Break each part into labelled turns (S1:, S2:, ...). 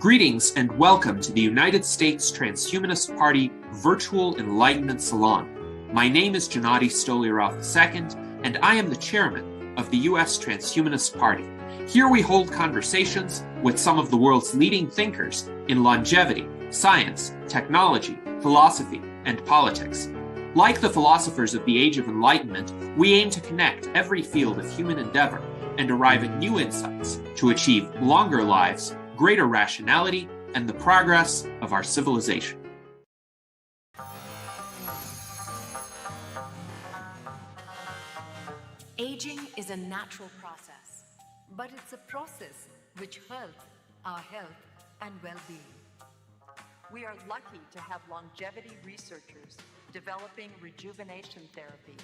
S1: Greetings and welcome to the United States Transhumanist Party Virtual Enlightenment Salon. My name is Gennady Stolyarov II, and I am the chairman of the U.S. Transhumanist Party. Here we hold conversations with some of the world's leading thinkers in longevity, science, technology, philosophy, and politics. Like the philosophers of the Age of Enlightenment, we aim to connect every field of human endeavor and arrive at new insights to achieve longer lives, greater rationality, and the progress of our civilization.
S2: Aging is a natural process, but it's a process which helps our health and well-being.
S3: We are lucky to have longevity researchers developing rejuvenation therapies.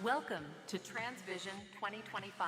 S2: Welcome to TransVision 2025.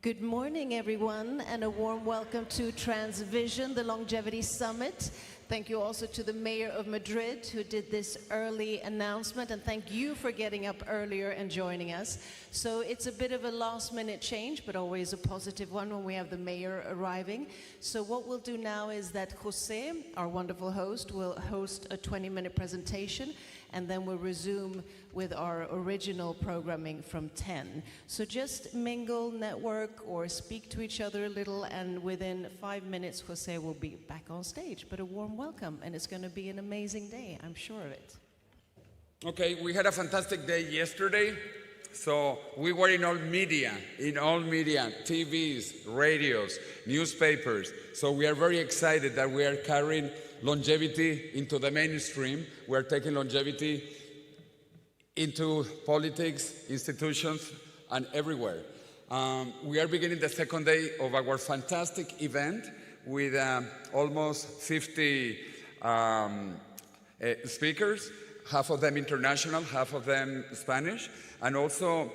S4: Good morning, everyone, and a warm welcome to TransVision, the Longevity Summit. Thank you also to the Mayor of Madrid who did this early announcement, and thank you for getting up earlier and joining us. So it's a bit of a last-minute change, but always a positive one when we have the Mayor arriving. So what we'll do now is that Jose, our wonderful host, will host a 20-minute presentation, and then we'll resume with our original programming from 10. So just mingle, network, or speak to each other a little, and within 5 minutes, Jose will be back on stage. But a warm welcome, and it's going to be an amazing day, I'm sure of it.
S5: Okay, we had a fantastic day yesterday. So we were in all media, TVs, radios, newspapers. So we are very excited that we are carrying longevity into the mainstream. We are taking longevity into politics, institutions, and everywhere. We are beginning the second day of our fantastic event with almost 50 speakers, half of them international, half of them Spanish, and also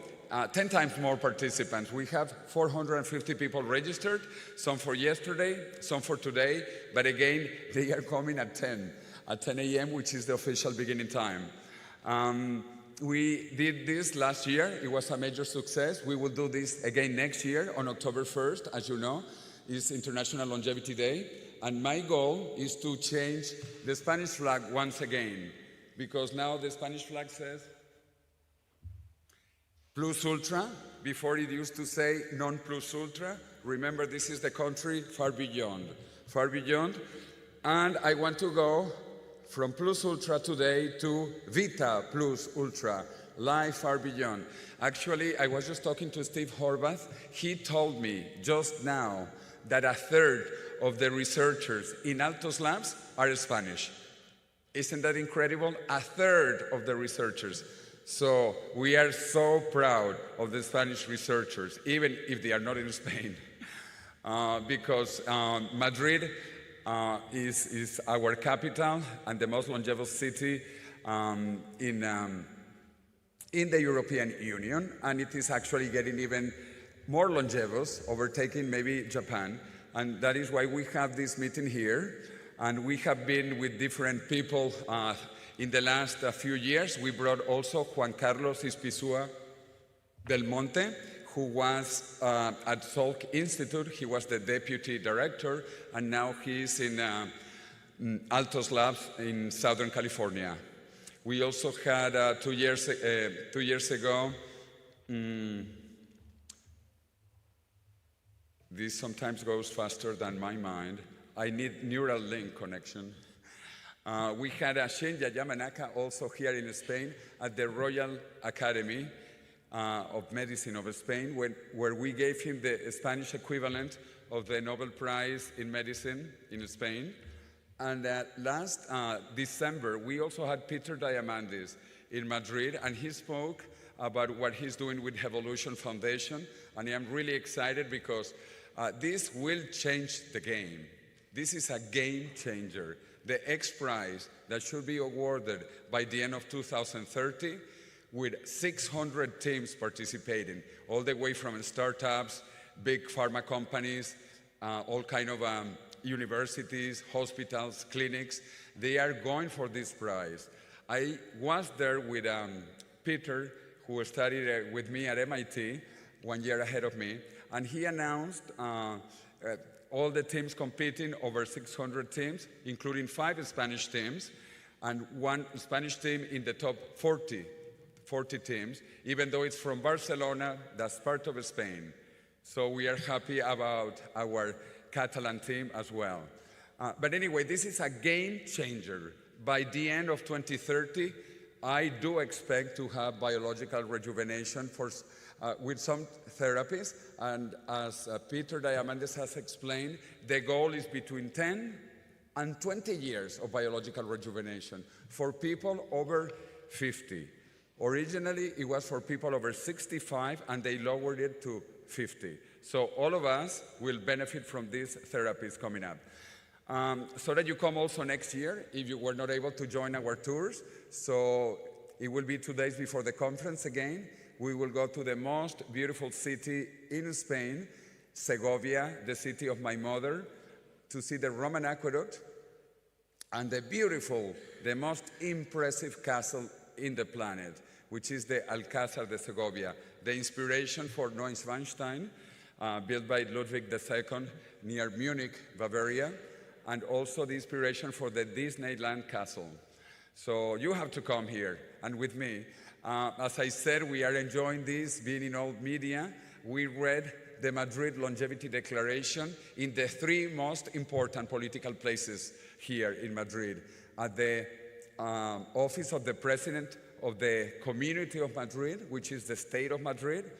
S5: 10 times more participants. We have 450 people registered, some for yesterday, some for today, but again, they are coming at 10 a.m., which is the official beginning time. We did this last year. It was a major success. We will do this again next year on October 1st, as you know, is International Longevity Day. And my goal is to change the Spanish flag once again, because now the Spanish flag says Plus Ultra. Before it used to say non plus ultra. Remember, this is the country far beyond. Far beyond. And I want to go from Plus Ultra today to Vita Plus Ultra, life far beyond. Actually, I was just talking to Steve Horvath. He told me just now that a third of the researchers in Altos Labs are Spanish. Isn't that incredible? A third of the researchers. So we are so proud of the Spanish researchers, even if they are not in Spain, because Madrid is our capital and the most longevous city in the European Union, and it is actually getting even more longevous, overtaking maybe Japan, and that is why we have this meeting here, and we have been with different people in the last few years. We brought also Juan Carlos Ispizua del Monte, who was at Salk Institute. He was the deputy director, and now he's in Altos Labs in Southern California. We also had 2 years ago, this sometimes goes faster than my mind. I need neural link connection. We had Shenya Yamanaka also here in Spain at the Royal Academy of Medicine of Spain, where we gave him the Spanish equivalent of the Nobel Prize in Medicine in Spain. And last December, we also had Peter Diamandis in Madrid, and he spoke about what he's doing with Evolution Foundation. And I'm really excited because This will change the game. This is a game changer. The X Prize that should be awarded by the end of 2030 with 600 teams participating, all the way from startups, big pharma companies, all kind of universities, hospitals, clinics. They are going for this prize. I was there with Peter, who studied with me at MIT, 1 year ahead of me, and he announced all the teams competing, over 600 teams, including 5 Spanish teams, and 1 Spanish team in the top 40 teams, even though it's from Barcelona, that's part of Spain. So we are happy about our Catalan team as well. But anyway, this is a game changer. By the end of 2030, I do expect to have biological rejuvenation with some therapies. And as Peter Diamandis has explained, the goal is between 10 and 20 years of biological rejuvenation for people over 50. Originally, it was for people over 65, and they lowered it to 50. So all of us will benefit from these therapies coming up. So that you come also next year, if you were not able to join our tours. So it will be 2 days before the conference again. We will go to the most beautiful city in Spain, Segovia, the city of my mother, to see the Roman aqueduct and the most impressive castle in the planet, which is the Alcázar de Segovia, the inspiration for Neuschwanstein, built by Ludwig II near Munich, Bavaria, and also the inspiration for the Disneyland Castle. So you have to come here, and with me. As I said, we are enjoying this, being in all media. We read the Madrid Longevity Declaration in the 3 most important political places here in Madrid. At the office of the President of the Community of Madrid, which is the state of Madrid,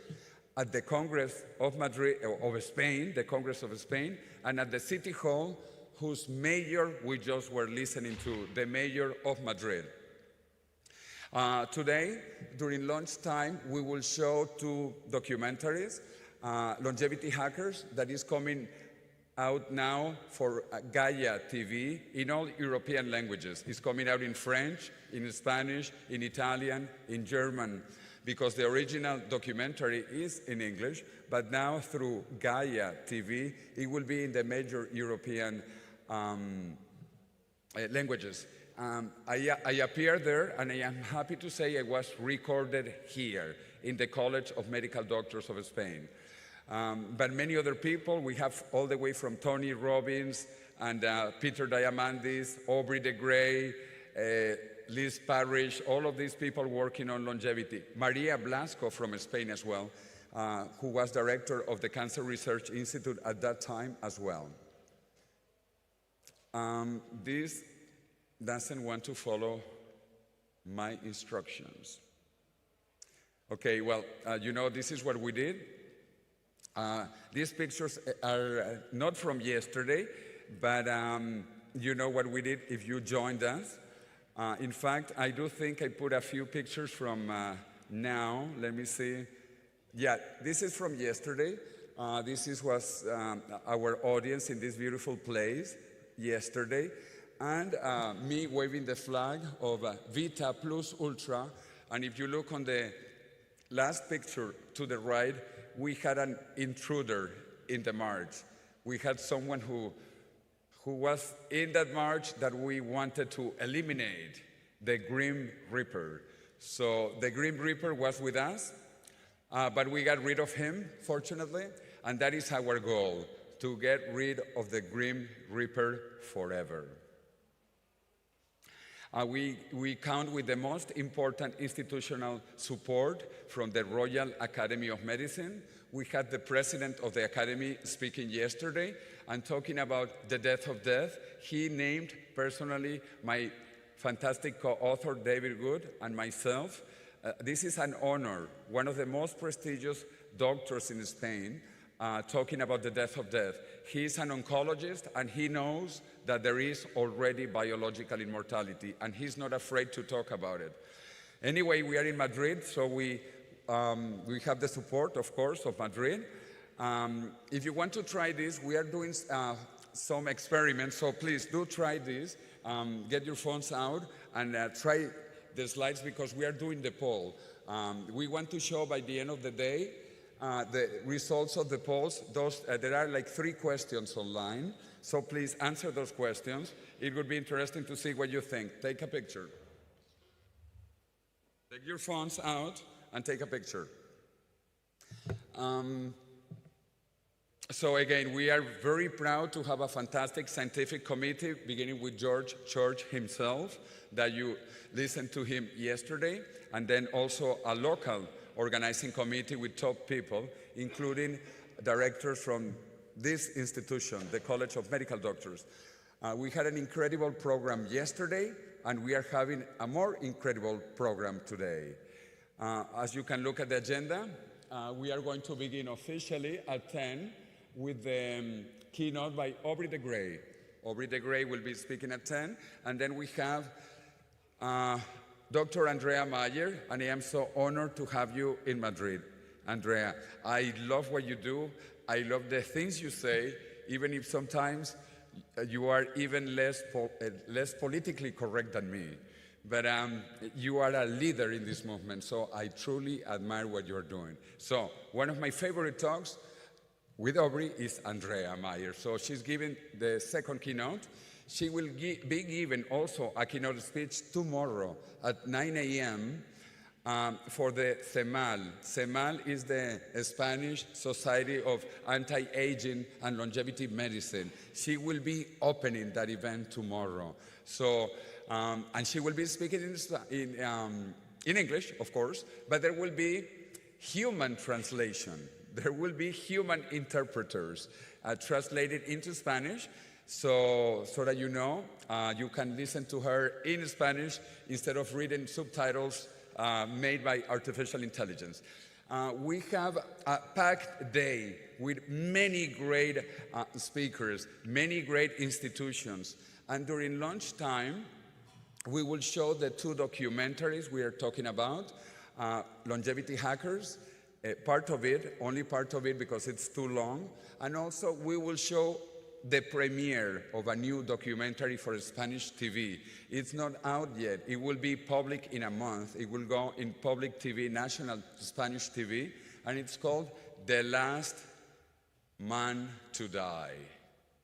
S5: at the Congress of Madrid, of Spain, the Congress of Spain, and at the City Hall, whose mayor we just were listening to, the mayor of Madrid. Today, during lunchtime, we will show 2 documentaries, Longevity Hackers, that is coming out now for Gaia TV in all European languages. It's coming out in French, in Spanish, in Italian, in German, because the original documentary is in English, but now through Gaia TV, it will be in the major European languages. I appeared there, and I am happy to say I was recorded here in the College of Medical Doctors of Spain. But many other people, we have all the way from Tony Robbins and Peter Diamandis, Aubrey de Grey, Liz Parrish, all of these people working on longevity. Maria Blasco from Spain as well, who was director of the Cancer Research Institute at that time as well. This doesn't want to follow my instructions. Okay, well, you know, this is what we did. These pictures are not from yesterday, but you know what we did if you joined us. In fact, I do think I put a few pictures from now. Let me see. Yeah, this is from yesterday. This was our audience in this beautiful place yesterday. And me waving the flag of Vita Plus Ultra. And if you look on the last picture to the right, we had an intruder in the march. We had someone who was in that march that we wanted to eliminate, the Grim Reaper. So the Grim Reaper was with us, but we got rid of him, fortunately, and that is our goal, to get rid of the Grim Reaper forever. We count with the most important institutional support from the Royal Academy of Medicine. We had the president of the Academy speaking yesterday and talking about the death of death. He named personally my fantastic co-author, David Good, and myself. This is an honor, one of the most prestigious doctors in Spain, talking about the death of death. He's an oncologist, and he knows that there is already biological immortality, and he's not afraid to talk about it. Anyway, we are in Madrid, so we have the support, of course, of Madrid. If you want to try this, we are doing some experiments, so please do try this. Get your phones out and try the slides because we are doing the poll. We want to show by the end of the day the results of the polls. There are like 3 questions online, so please answer those questions. It would be interesting to see what you think. Take a picture. Take your phones out and take a picture. So again, we are very proud to have a fantastic scientific committee, beginning with George Church himself, that you listened to him yesterday, and then also a local organizing committee with top people, including directors from this institution, the College of Medical Doctors. We had an incredible program yesterday, and we are having a more incredible program today. As you can look at the agenda, we are going to begin officially at 10 with the keynote by Aubrey de Grey. Aubrey de Grey will be speaking at 10, and then we have Dr. Andrea Mayer, and I am so honored to have you in Madrid. Andrea, I love what you do. I love the things you say, even if sometimes you are even less politically correct than me. But you are a leader in this movement, so I truly admire what you're doing. So one of my favorite talks with Aubrey is Andrea Mayer. So she's giving the second keynote. She will be giving also a keynote speech tomorrow at 9 a.m. For the CEMAL. CEMAL is the Spanish Society of Anti-Aging and Longevity Medicine. She will be opening that event tomorrow. So, and she will be speaking in English, of course, but there will be human translation. There will be human interpreters translated into Spanish, so that you know, you can listen to her in Spanish instead of reading subtitles made by artificial intelligence. We have a packed day with many great speakers, many great institutions, and during lunchtime, we will show the 2 documentaries we are talking about, Longevity Hackers, part of it, only part of it because it's too long, and also we will show the premiere of a new documentary for Spanish TV. It's not out yet. It will be public in a month. It will go in public TV, national Spanish TV, and it's called The Last Man to Die.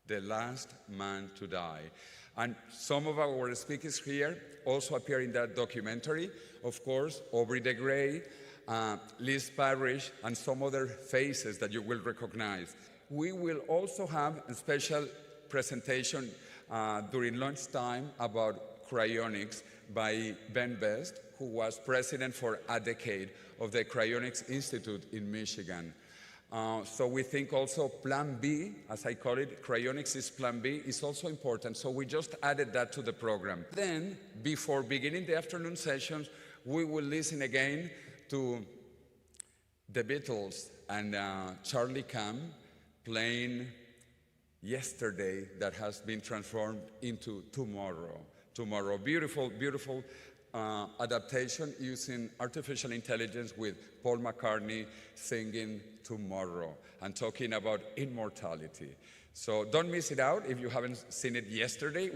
S5: The Last Man to Die. And some of our speakers here also appear in that documentary. Of course, Aubrey de Grey, Liz Parrish, and some other faces that you will recognize. We will also have a special presentation during lunchtime about cryonics by Ben Best, who was president for a decade of the Cryonics Institute in Michigan. So we think also Plan B, as I call it, cryonics is Plan B, is also important. So we just added that to the program. Then, before beginning the afternoon sessions, we will listen again to the Beatles and Charlie Cam playing Yesterday that has been transformed into Tomorrow. Tomorrow, beautiful, beautiful adaptation using artificial intelligence with Paul McCartney singing Tomorrow and talking about immortality. So don't miss it out if you haven't seen it yesterday.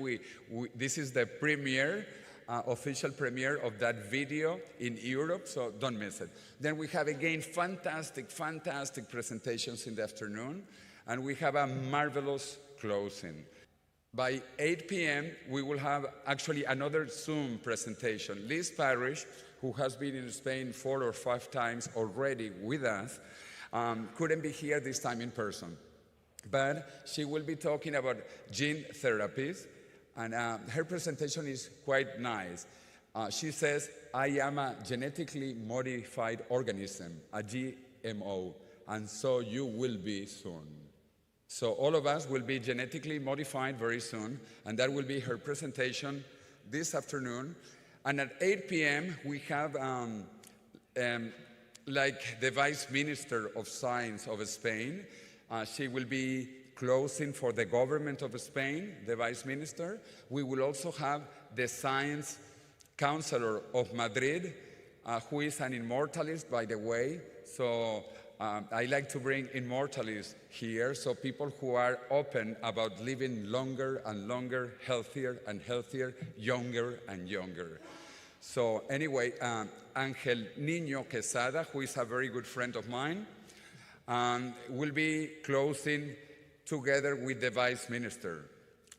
S5: This is the premiere, official premiere of that video in Europe, so don't miss it. Then we have again fantastic, fantastic presentations in the afternoon, and we have a marvelous closing. By 8 p.m., we will have actually another Zoom presentation. Liz Parrish, who has been in Spain 4 or 5 times already with us, couldn't be here this time in person. But she will be talking about gene therapies, and her presentation is quite nice. She says, I am a genetically modified organism, a GMO, and so you will be soon. So all of us will be genetically modified very soon, and that will be her presentation this afternoon. And at 8 p.m., we have like the Vice Minister of Science of Spain. She will be closing for the government of Spain, the Vice Minister. We will also have the Science Counselor of Madrid, who is an immortalist, by the way. So I like to bring immortalists here, so people who are open about living longer and longer, healthier and healthier, younger and younger. So anyway, Angel Niño Quesada, who is a very good friend of mine, will be closing together with the Vice Minister.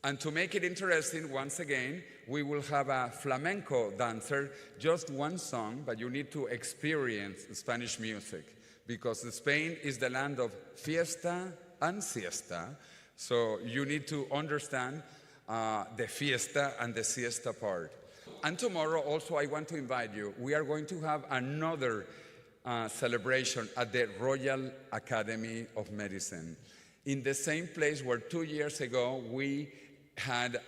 S5: And to make it interesting, once again, we will have a flamenco dancer, just one song, but you need to experience Spanish music, because Spain is the land of fiesta and siesta, so you need to understand the fiesta and the siesta part. And tomorrow also I want to invite you. We are going to have another celebration at the Royal Academy of Medicine, in the same place where 2 years ago we had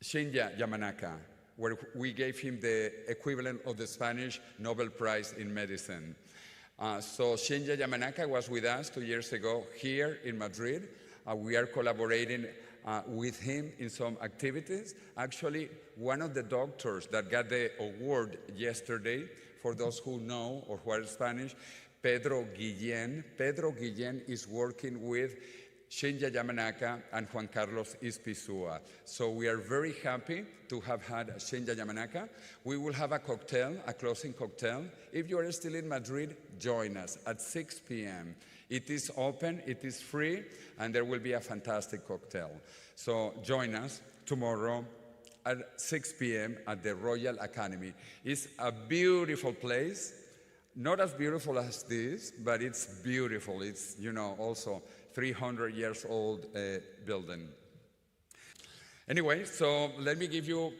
S5: Shinya Yamanaka, where we gave him the equivalent of the Spanish Nobel Prize in Medicine. So Shinya Yamanaka was with us 2 years ago here in Madrid. We are collaborating with him in some activities. Actually, one of the doctors that got the award yesterday, for those who know or who are Spanish, Pedro Guillén. Pedro Guillén is working with Shinya Yamanaka and Juan Carlos Ispizua. So we are very happy to have had Shinya Yamanaka. We will have a cocktail, a closing cocktail. If you are still in Madrid, join us at 6 p.m. It is open, it is free, and there will be a fantastic cocktail. So join us tomorrow at 6 p.m. at the Royal Academy. It's a beautiful place, not as beautiful as this, but it's beautiful. It's, you know, also 300 years old building. Anyway, so let me give you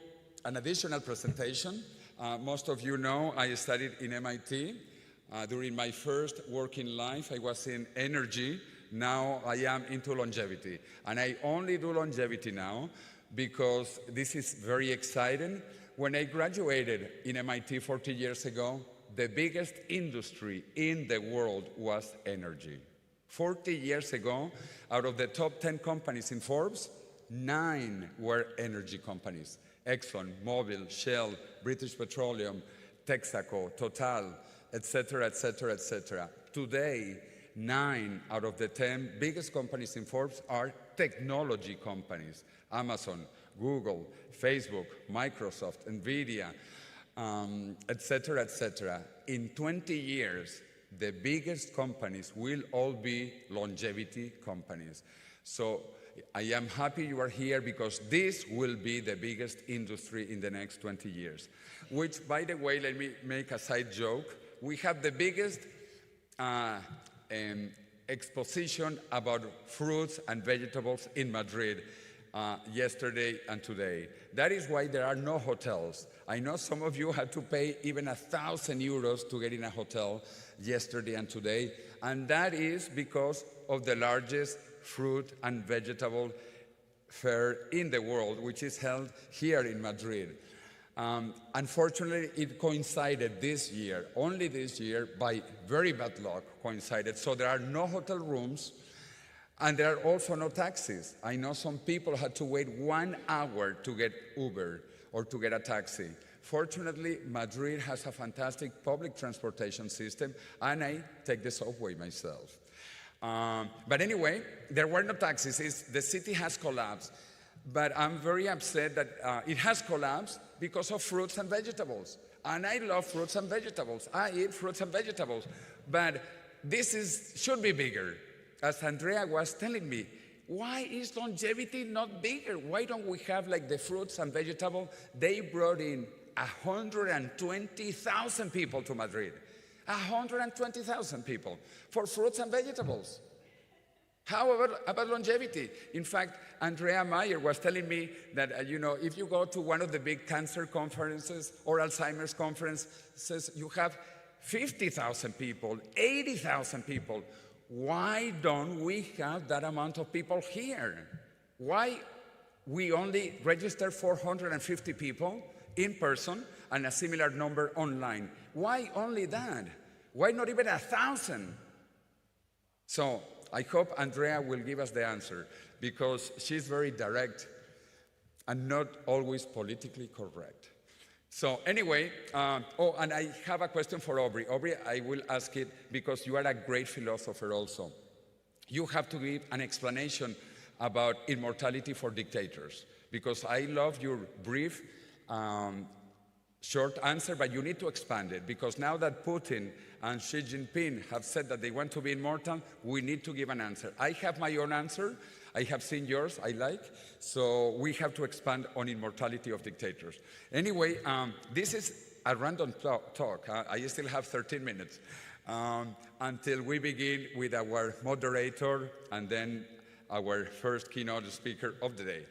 S5: an additional presentation. Most of you know I studied in MIT. During my first working life, I was in energy. Now I am into longevity. And I only do longevity now because this is very exciting. When I graduated in MIT 40 years ago, the biggest industry in the world was energy. 40 years ago, out of the top 10 companies in Forbes, 9 were energy companies. Exxon, Mobil, Shell, British Petroleum, Texaco, Total, etc., etc., etc. Today, 9 out of the 10 biggest companies in Forbes are technology companies. Amazon, Google, Facebook, Microsoft, NVIDIA, etc., etc. In 20 years, the biggest companies will all be longevity companies. So I am happy you are here because this will be the biggest industry in the next 20 years. Which, by the way, let me make a side joke. We have the biggest exposition about fruits and vegetables in Madrid yesterday and today. That is why there are no hotels. I know some of you had to pay even 1,000 euros to get in a hotel yesterday and today, and that is because of the largest fruit and vegetable fair in the world, which is held here in Madrid. Unfortunately, it coincided this year, only this year, by very bad luck coincided. So there are no hotel rooms, and there are also no taxis. I know some people had to wait 1 hour to get Uber or to get a taxi. Fortunately, Madrid has a fantastic public transportation system, and I take the subway myself. But anyway, there were no taxis. The city has collapsed. But I'm very upset that it has collapsed because of fruits and vegetables. And I love fruits and vegetables. I eat fruits and vegetables. But this should be bigger. As Andrea was telling me, why is longevity not bigger? Why don't we have like the fruits and vegetables? They brought in 120,000 people to Madrid. 120,000 people for fruits and vegetables. How about longevity? In fact, Andrea Meyer was telling me that, if you go to one of the big cancer conferences or Alzheimer's conferences, you have 50,000 people, 80,000 people. Why don't we have that amount of people here? Why we only register 450 people in person and a similar number online? Why only that? Why not even 1,000? So I hope Andrea will give us the answer because she's very direct and not always politically correct. So anyway, and I have a question for Aubrey. Aubrey, I will ask it because you are a great philosopher also. You have to give an explanation about immortality for dictators, because I love your brief, short answer, but you need to expand it, because now that Putin and Xi Jinping have said that they want to be immortal, we need to give an answer. I have my own answer. I have seen yours, I like, so we have to expand on immortality of dictators. Anyway, this is a random talk. I still have 13 minutes until we begin with our moderator and then our first keynote speaker of the day.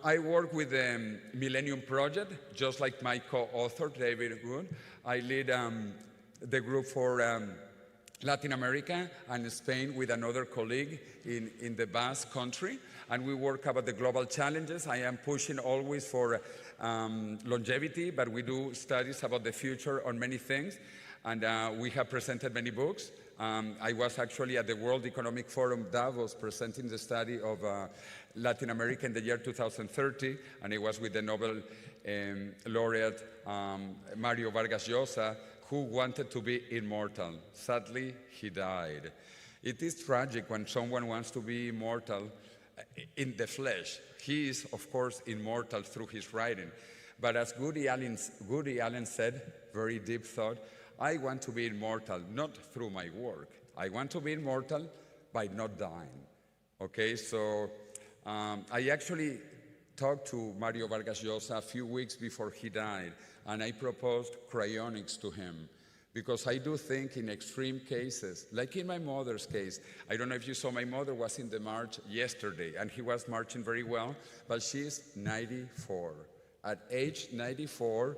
S5: I work with the Millennium Project, just like my co-author, David Wood. I lead the group for Latin America and Spain with another colleague in the Basque country, and we work about the global challenges. I am pushing always for longevity, but we do studies about the future on many things, and we have presented many books. I was actually at the World Economic Forum Davos presenting the study of Latin America in the year 2030, and it was with the Nobel laureate Mario Vargas Llosa, who wanted to be immortal. Sadly, he died. It is tragic when someone wants to be immortal in the flesh. He is, of course, immortal through his writing. But as Woody Allen said, very deep thought, I want to be immortal, not through my work. I want to be immortal by not dying. Okay, so I actually talked to Mario Vargas Llosa a few weeks before he died, and I proposed cryonics to him, because I do think in extreme cases, like in my mother's case, I don't know if you saw, my mother was in the march yesterday, and he was marching very well, but she's 94. At age 94,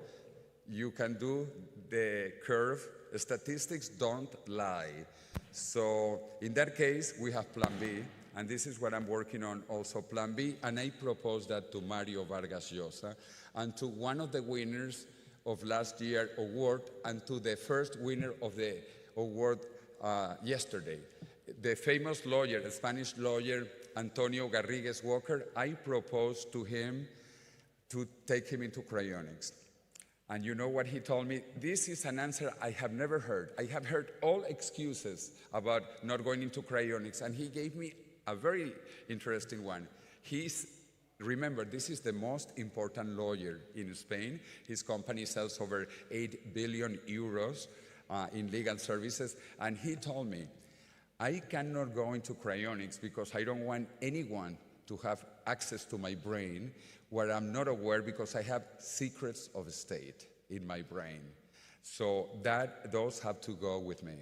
S5: you can do the curve. Statistics don't lie. So in that case, we have Plan B, and this is what I'm working on also, Plan B, and I proposed that to Mario Vargas Llosa and to one of the winners of last year's award and to the first winner of the award yesterday. The famous lawyer, the Spanish lawyer, Antonio Garrigues Walker, I proposed to him to take him into cryonics. And you know what he told me? This is an answer I have never heard. I have heard all excuses about not going into cryonics, and he gave me a very interesting one. Remember, this is the most important lawyer in Spain. His company sells over 8 billion euros in legal services. And he told me, I cannot go into cryonics because I don't want anyone to have access to my brain where I'm not aware, because I have secrets of state in my brain. So those have to go with me.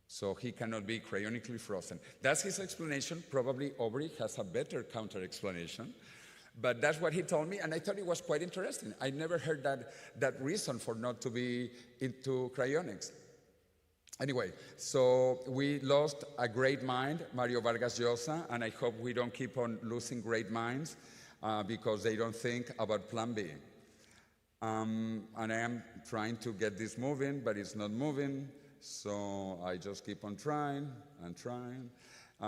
S5: So he cannot be cryonically frozen. That's his explanation. Probably Aubrey has a better counter-explanation. But that's what he told me, and I thought it was quite interesting. I never heard that reason for not to be into cryonics. Anyway, so we lost a great mind, Mario Vargas Llosa, and I hope we don't keep on losing great minds because they don't think about Plan B. And I am trying to get this moving, but it's not moving, so I just keep on trying and trying.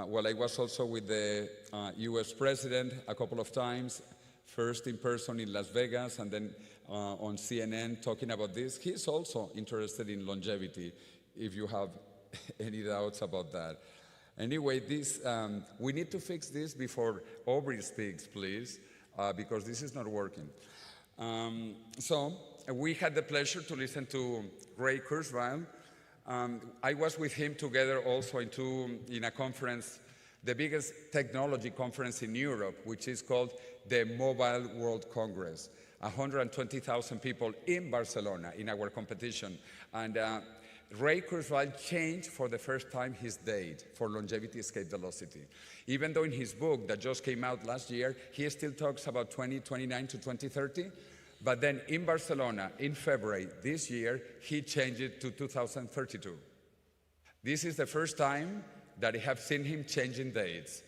S5: Well, I was also with the US president a couple of times, first in person in Las Vegas and then on CNN talking about this. He's also interested in longevity, if you have any doubts about that. Anyway, we need to fix this before Aubrey speaks, please, because this is not working. So we had the pleasure to listen to Ray Kurzweil. I was with him together also in a conference, the biggest technology conference in Europe, which is called the Mobile World Congress. 120,000 people in Barcelona in our competition. And Ray Kurzweil changed for the first time his date for longevity escape velocity. Even though in his book that just came out last year, he still talks about 2029 to 2030. But then in Barcelona, in February this year, he changed it to 2032. This is the first time that I have seen him changing dates.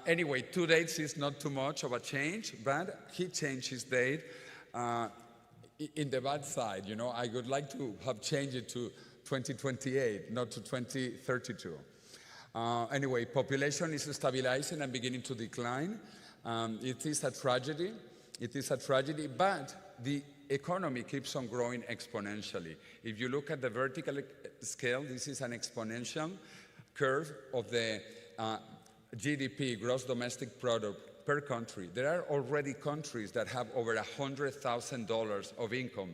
S5: Anyway, 2 dates is not too much of a change, but he changed his date in the bad side. You know, I would like to have changed it to 2028, not to 2032. Anyway, population is stabilizing and beginning to decline. It is a tragedy. It is a tragedy, but the economy keeps on growing exponentially. If you look at the vertical scale, this is an exponential curve of the GDP, gross domestic product, per country. There are already countries that have over $100,000 of income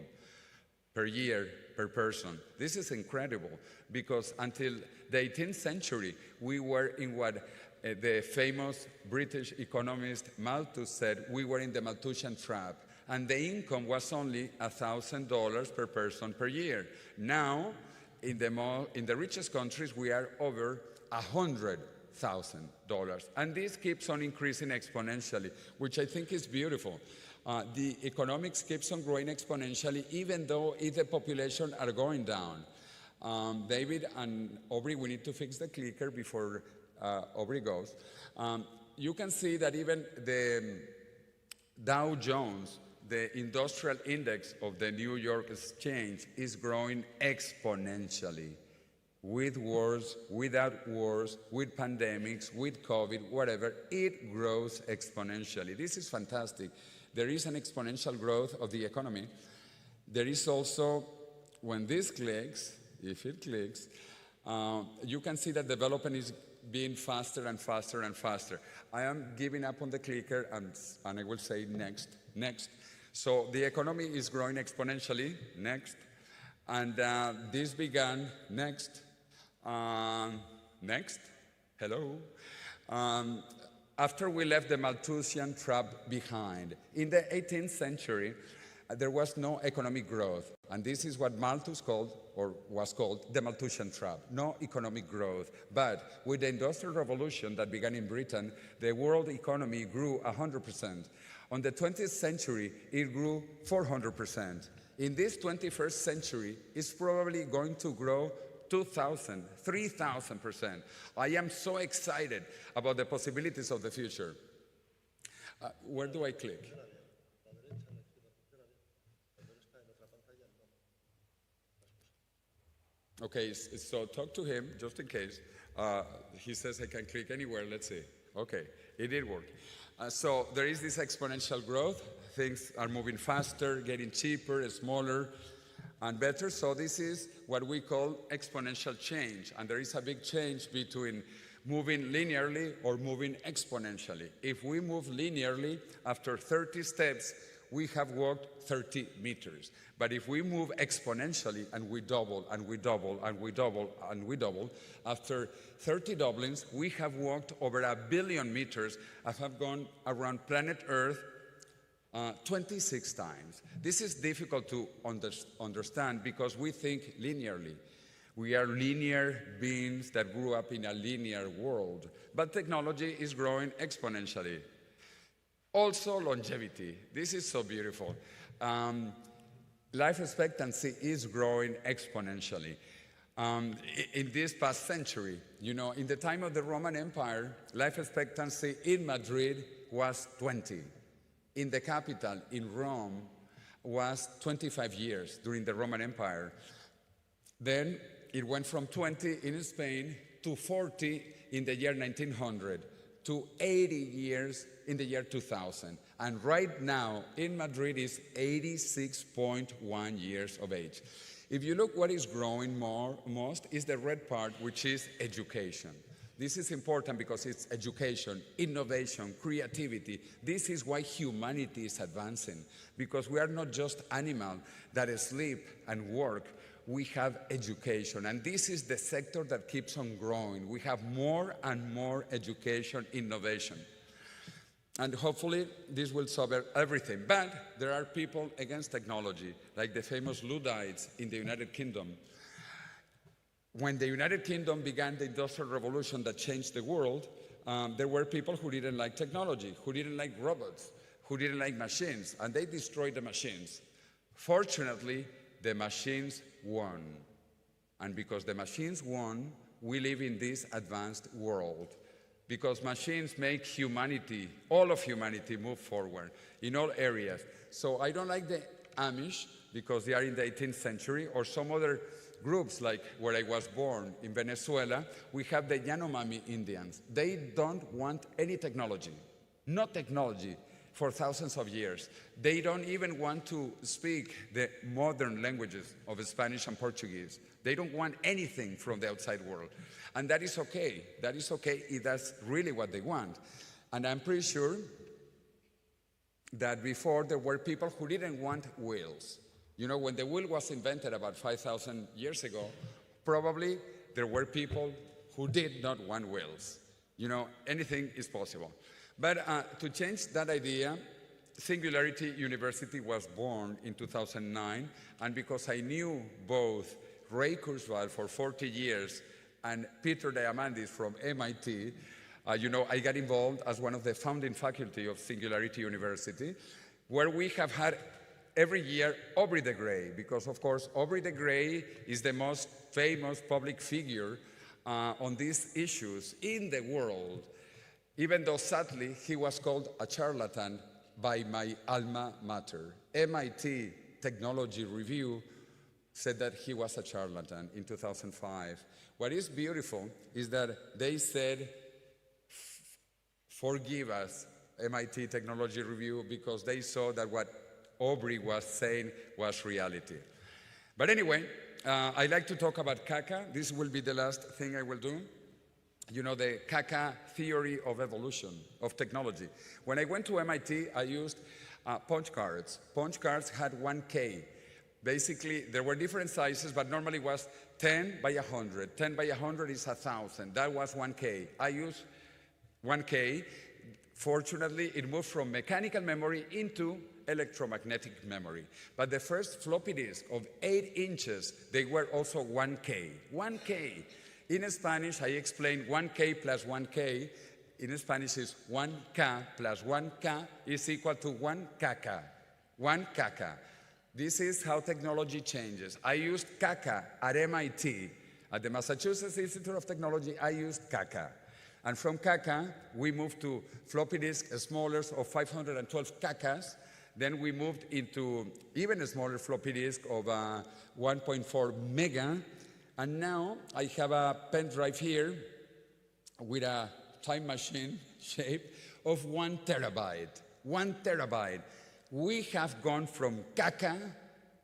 S5: per year per person. This is incredible because until the 18th century, we were in what the famous British economist Malthus said, we were in the Malthusian trap. And the income was only $1,000 per person per year. Now, in the richest countries, we are over $100,000. And this keeps on increasing exponentially, which I think is beautiful. The economics keeps on growing exponentially, even though the population are going down. David and Aubrey, we need to fix the clicker before Aubrey goes. You can see that even the Dow Jones, the industrial index of the New York Exchange, is growing exponentially. With wars, without wars, with pandemics, with COVID, whatever, it grows exponentially. This is fantastic. There is an exponential growth of the economy. There is also, when this clicks, if it clicks, you can see that development is being faster and faster and faster. I am giving up on the clicker and I will say next, next. So the economy is growing exponentially, next. And this began, next, next, hello. After we left the Malthusian trap behind. In the 18th century, there was no economic growth. And this is what Malthus called, or was called, the Malthusian trap. No economic growth. But with the Industrial Revolution that began in Britain, the world economy grew 100%. On the 20th century, it grew 400%. In this 21st century, it's probably going to grow 2,000, 3,000%. I am so excited about the possibilities of the future. Where do I click? Okay, so talk to him, just in case. He says I can click anywhere, let's see. Okay, it did work. So there is this exponential growth. Things are moving faster, getting cheaper, smaller, and better. So this is what we call exponential change. And there is a big change between moving linearly or moving exponentially. If we move linearly, after 30 steps, we have walked 30 meters. But if we move exponentially and we double and we double and we double and we double, after 30 doublings, we have walked over 1 billion meters and have gone around planet Earth 26 times. This is difficult to understand because we think linearly. We are linear beings that grew up in a linear world. But technology is growing exponentially. Also, longevity. This is so beautiful. Life expectancy is growing exponentially. In this past century, you know, in the time of the Roman Empire, life expectancy in Madrid was 20. In the capital, in Rome, was 25 years during the Roman Empire. Then it went from 20 in Spain to 40 in the year 1900 to 80 years in the year 2000. And right now in Madrid is 86.1 years of age. If you look what is growing most is the red part, which is education. This is important because it's education, innovation, creativity. This is why humanity is advancing, because we are not just animals that sleep and work. We have education, and this is the sector that keeps on growing. We have more and more education, innovation. And hopefully this will solve everything. But there are people against technology, like the famous Luddites in the United Kingdom. When the United Kingdom began the Industrial Revolution that changed the world, there were people who didn't like technology, who didn't like robots, who didn't like machines, and they destroyed the machines. Fortunately, the machines won. And because the machines won, we live in this advanced world. Because machines make humanity, all of humanity, move forward in all areas. So I don't like the Amish because they are in the 18th century, or some other groups like where I was born in Venezuela. We have the Yanomami Indians. They don't want any technology, no technology. for thousands of years. They don't even want to speak the modern languages of Spanish and Portuguese. They don't want anything from the outside world. And that is okay. That is okay if that's really what they want. And I'm pretty sure that before there were people who didn't want wheels. You know, when the wheel was invented about 5,000 years ago, probably there were people who did not want wheels. You know, anything is possible. But to change that idea, Singularity University was born in 2009, and because I knew both Ray Kurzweil for 40 years and Peter Diamandis from MIT, you know, I got involved as one of the founding faculty of Singularity University, where we have had every year Aubrey de Grey, because of course Aubrey de Grey is the most famous public figure on these issues in the world, even though sadly he was called a charlatan by my alma mater. MIT Technology Review said that he was a charlatan in 2005. What is beautiful is that they said, forgive us, MIT Technology Review, because they saw that what Aubrey was saying was reality. But anyway, I like to talk about CACA. This will be the last thing I will do. You know, the CACA theory of evolution, of technology. When I went to MIT, I used punch cards. Punch cards had 1K. Basically, there were different sizes, but normally it was 10 by 100. 10 by 100 is 1,000. That was 1K. I used 1K. Fortunately, it moved from mechanical memory into electromagnetic memory. But the first floppy disk of 8 inches, they were also 1K. 1K. In Spanish, I explained 1K plus 1K. In Spanish is 1K plus 1K is equal to 1 caca. 1 caca. This is how technology changes. I used CACA at MIT. At the Massachusetts Institute of Technology, I used CACA. And from CACA, we moved to floppy disk, smaller, of 512 CACAs. Then we moved into even a smaller floppy disk of 1.4 mega. And now I have a pen drive here with a time machine shape of 1 terabyte. 1 terabyte. We have gone from caca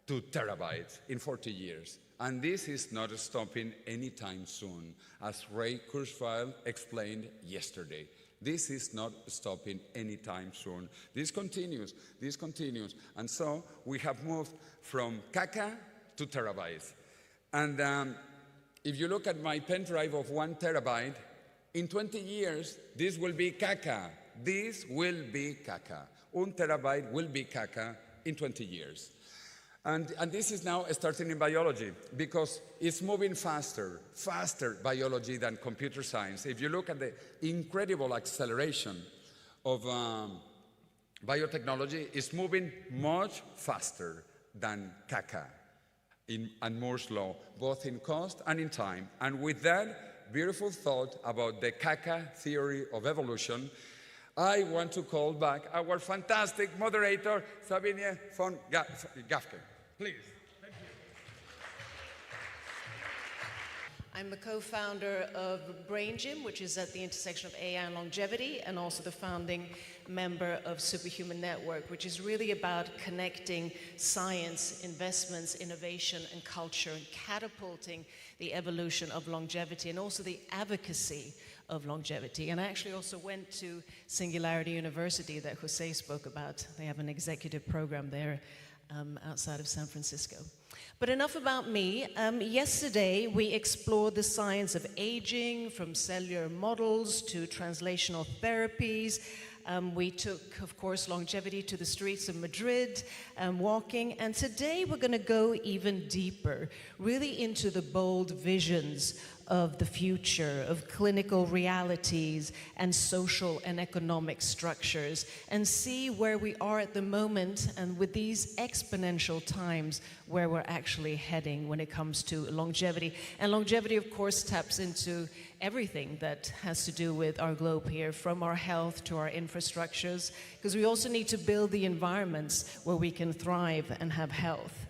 S5: to terabytes in 40 years. And this is not stopping anytime soon, as Ray Kurzweil explained yesterday. This is not stopping anytime soon. This continues, this continues. And so we have moved from caca to terabytes. And if you look at my pen drive of 1 terabyte, in 20 years, this will be caca. This will be caca. 1 terabyte will be caca in 20 years. And this is now starting in biology, because it's moving faster biology than computer science. If you look at the incredible acceleration of biotechnology, it's moving much faster than caca and Moore's law, both in cost and in time. And with that beautiful thought about the caca theory of evolution, I want to call back our fantastic moderator, Sabine von Gafke. Please. Thank you.
S4: I'm the co-founder of Brain Gym, which is at the intersection of AI and longevity, and also the founding member of Superhuman Network, which is really about connecting science, investments, innovation, and culture, and catapulting the evolution of longevity, and also the advocacy of longevity. And I actually also went to Singularity University that Jose spoke about. They have an executive program there outside of San Francisco. But enough about me. Yesterday, we explored the science of aging, from cellular models to translational therapies. We took, of course, longevity to the streets of Madrid, walking. And today, we're going to go even deeper, really into the bold visions of the future, of clinical realities and social and economic structures, and see where we are at the moment, and with these exponential times, where we're actually heading when it comes to longevity. And longevity, of course, taps into everything that has to do with our globe here, from our health to our infrastructures, because we also need to build the environments where we can thrive and have health.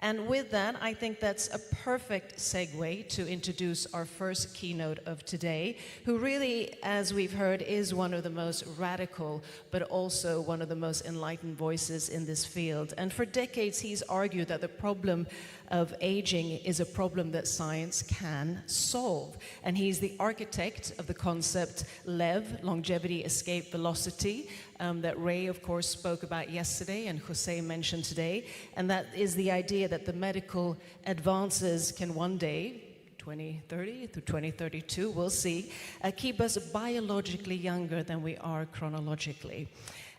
S4: And with that, I think that's a perfect segue to introduce our first keynote of today, who really, as we've heard, is one of the most radical, but also one of the most enlightened voices in this field. And for decades, he's argued that the problem of aging is a problem that science can solve. And he's the architect of the concept LEV, Longevity Escape Velocity, that Ray, of course, spoke about yesterday and Jose mentioned today. And that is the idea that the medical advances can one day, 2030 through 2032, we'll see, keep us biologically younger than we are chronologically.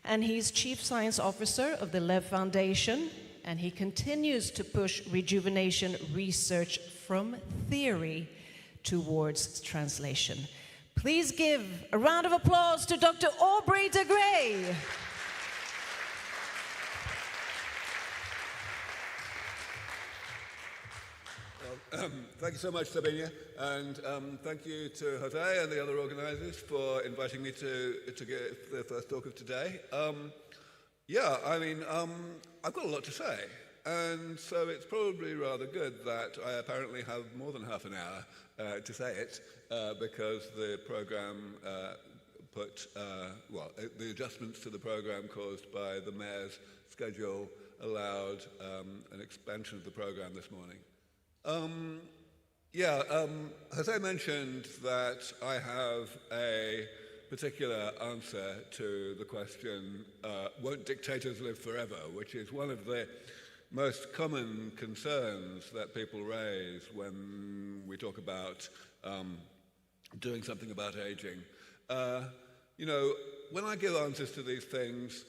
S4: And he's Chief Science Officer of the LEV Foundation, and he continues to push rejuvenation research from theory towards translation. Please give a round of applause to Dr. Aubrey de Grey.
S6: Thank you so much, Sabinia, and thank you to Jose and the other organizers for inviting me to give the first talk of today. I've got a lot to say, and so it's probably rather good that I apparently have more than half an hour to say it, because the program the adjustments to the program caused by the mayor's schedule allowed an expansion of the program this morning. Jose mentioned that I have a particular answer to the question, won't dictators live forever? Which is one of the most common concerns that people raise when we talk about doing something about aging. When I give answers to these things,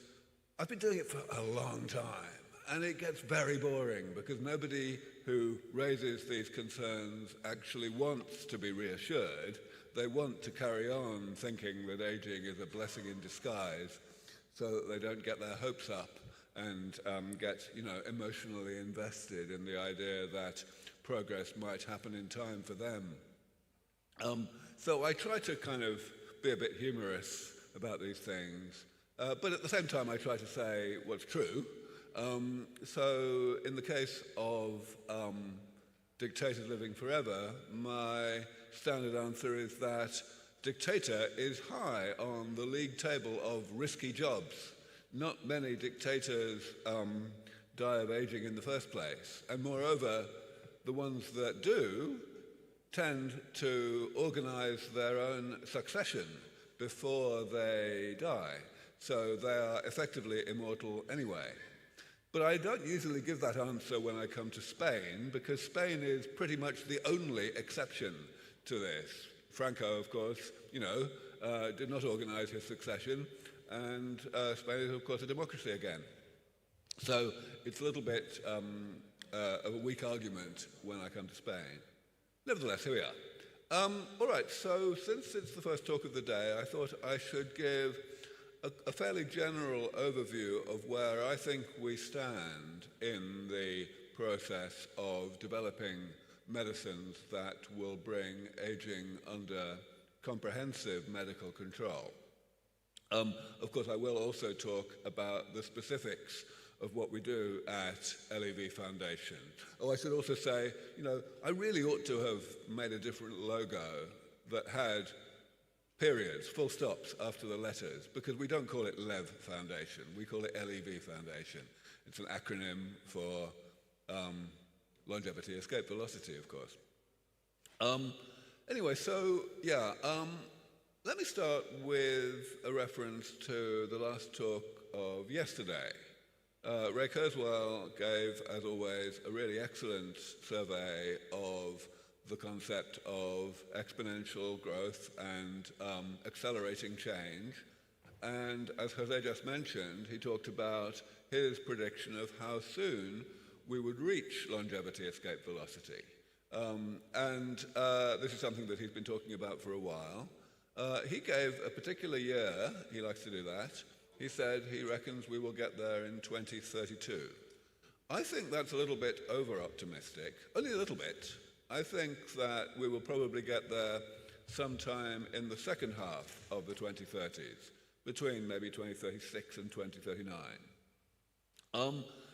S6: I've been doing it for a long time, and it gets very boring because nobody who raises these concerns actually wants to be reassured. They want to carry on thinking that aging is a blessing in disguise so that they don't get their hopes up and get emotionally invested in the idea that progress might happen in time for them. So I try to kind of be a bit humorous about these things, but at the same time I try to say what's true. So in the case of dictators living forever, my standard answer is that dictator is high on the league table of risky jobs. Not many dictators die of aging in the first place, and moreover, the ones that do tend to organize their own succession before they die, so they are effectively immortal anyway. But I don't usually give that answer when I come to Spain, because Spain is pretty much the only exception to this. Franco, of course, did not organize his succession, and Spain is, of course, a democracy again. So it's a little bit of a weak argument when I come to Spain. Nevertheless, here we are. All right, so since it's the first talk of the day, I thought I should give a fairly general overview of where I think we stand in the process of developing medicines that will bring aging under comprehensive medical control. Of course, I will also talk about the specifics of what we do at LEV Foundation. Oh, I should also say, I really ought to have made a different logo that had periods, full stops after the letters, because we don't call it LEV Foundation, we call it LEV Foundation. It's an acronym for Longevity Escape Velocity, of course. Let me start with a reference to the last talk of yesterday. Ray Kurzweil gave, as always, a really excellent survey of the concept of exponential growth and accelerating change. And as Jose just mentioned, he talked about his prediction of how soon we would reach longevity escape velocity. This is something that he's been talking about for a while. He gave a particular year, he likes to do that. He said he reckons we will get there in 2032. I think that's a little bit over-optimistic, only a little bit. I think that we will probably get there sometime in the second half of the 2030s, between maybe 2036 and 2039.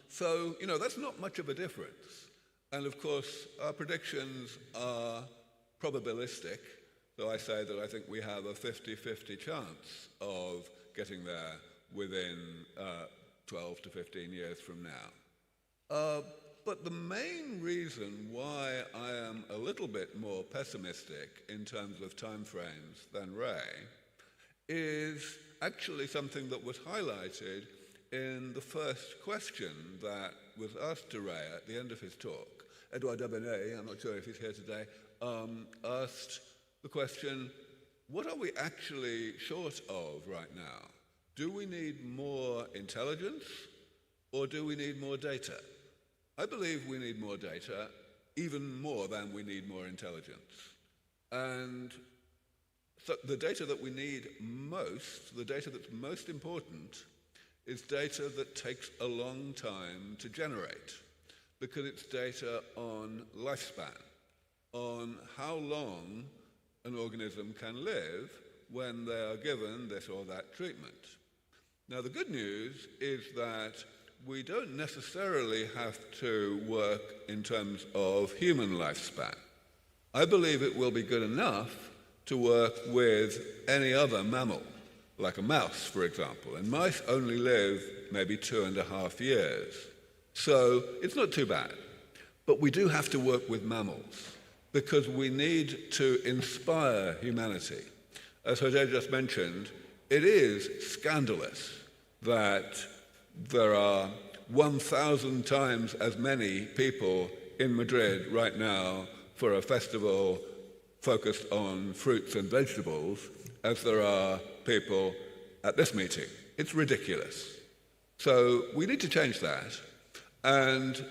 S6: So, that's not much of a difference. And of course, our predictions are probabilistic. So I say that I think we have a 50-50 chance of getting there within 12 to 15 years from now. But the main reason why I am a little bit more pessimistic in terms of timeframes than Ray is actually something that was highlighted in the first question that was asked to Ray at the end of his talk. Edouard Dabenet, I'm not sure if he's here today, asked the question, what are we actually short of right now? Do we need more intelligence or do we need more data? I believe we need more data, even more than we need more intelligence. And so the data that we need most, the data that's most important, is data that takes a long time to generate, because it's data on lifespan, on how long an organism can live when they are given this or that treatment. Now, the good news is that we don't necessarily have to work in terms of human lifespan. I believe it will be good enough to work with any other mammal, like a mouse, for example. And mice only live maybe 2.5 years. So it's not too bad. But we do have to work with mammals because we need to inspire humanity. As Jose just mentioned, it is scandalous that there are 1,000 times as many people in Madrid right now for a festival focused on fruits and vegetables as there are people at this meeting. It's ridiculous. So we need to change that. And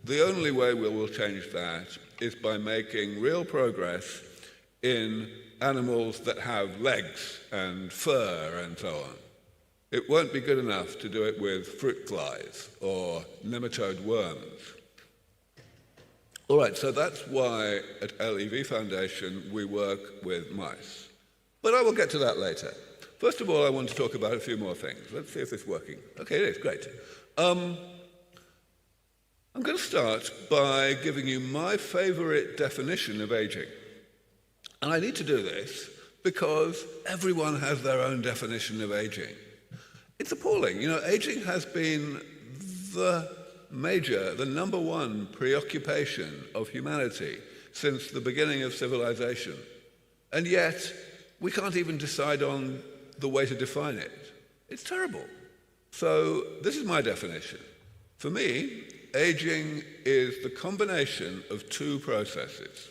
S6: the only way we will change that is by making real progress in animals that have legs and fur and so on. It won't be good enough to do it with fruit flies or nematode worms. All right, so that's why at LEV Foundation we work with mice. But I will get to that later. First of all, I want to talk about a few more things. Let's see if it's working. Okay, it is, great. I'm going to start by giving you my favorite definition of aging. And I need to do this because everyone has their own definition of aging. It's appalling. Aging has been the number one preoccupation of humanity since the beginning of civilization. And yet, we can't even decide on the way to define it. It's terrible. So, this is my definition. For me, aging is the combination of two processes.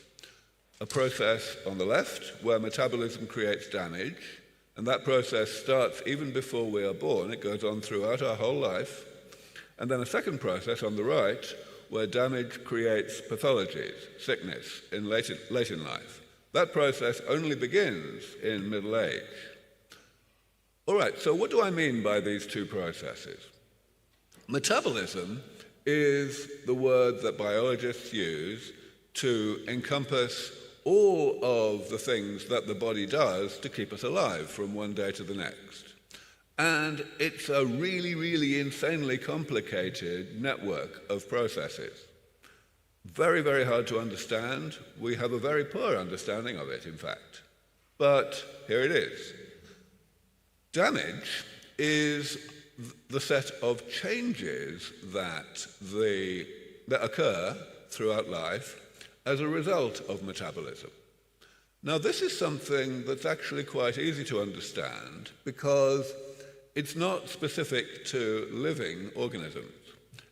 S6: A process on the left, where metabolism creates damage, and that process starts even before we are born. It goes on throughout our whole life. And then a second process on the right, where damage creates pathologies, sickness, late in life. That process only begins in middle age. All right, so what do I mean by these two processes? Metabolism is the word that biologists use to encompass all of the things that the body does to keep us alive from one day to the next. And it's a really, really insanely complicated network of processes. Very, very hard to understand. We have a very poor understanding of it, in fact. But here it is. Damage is the set of changes that occur throughout life as a result of metabolism. Now, this is something that's actually quite easy to understand because it's not specific to living organisms.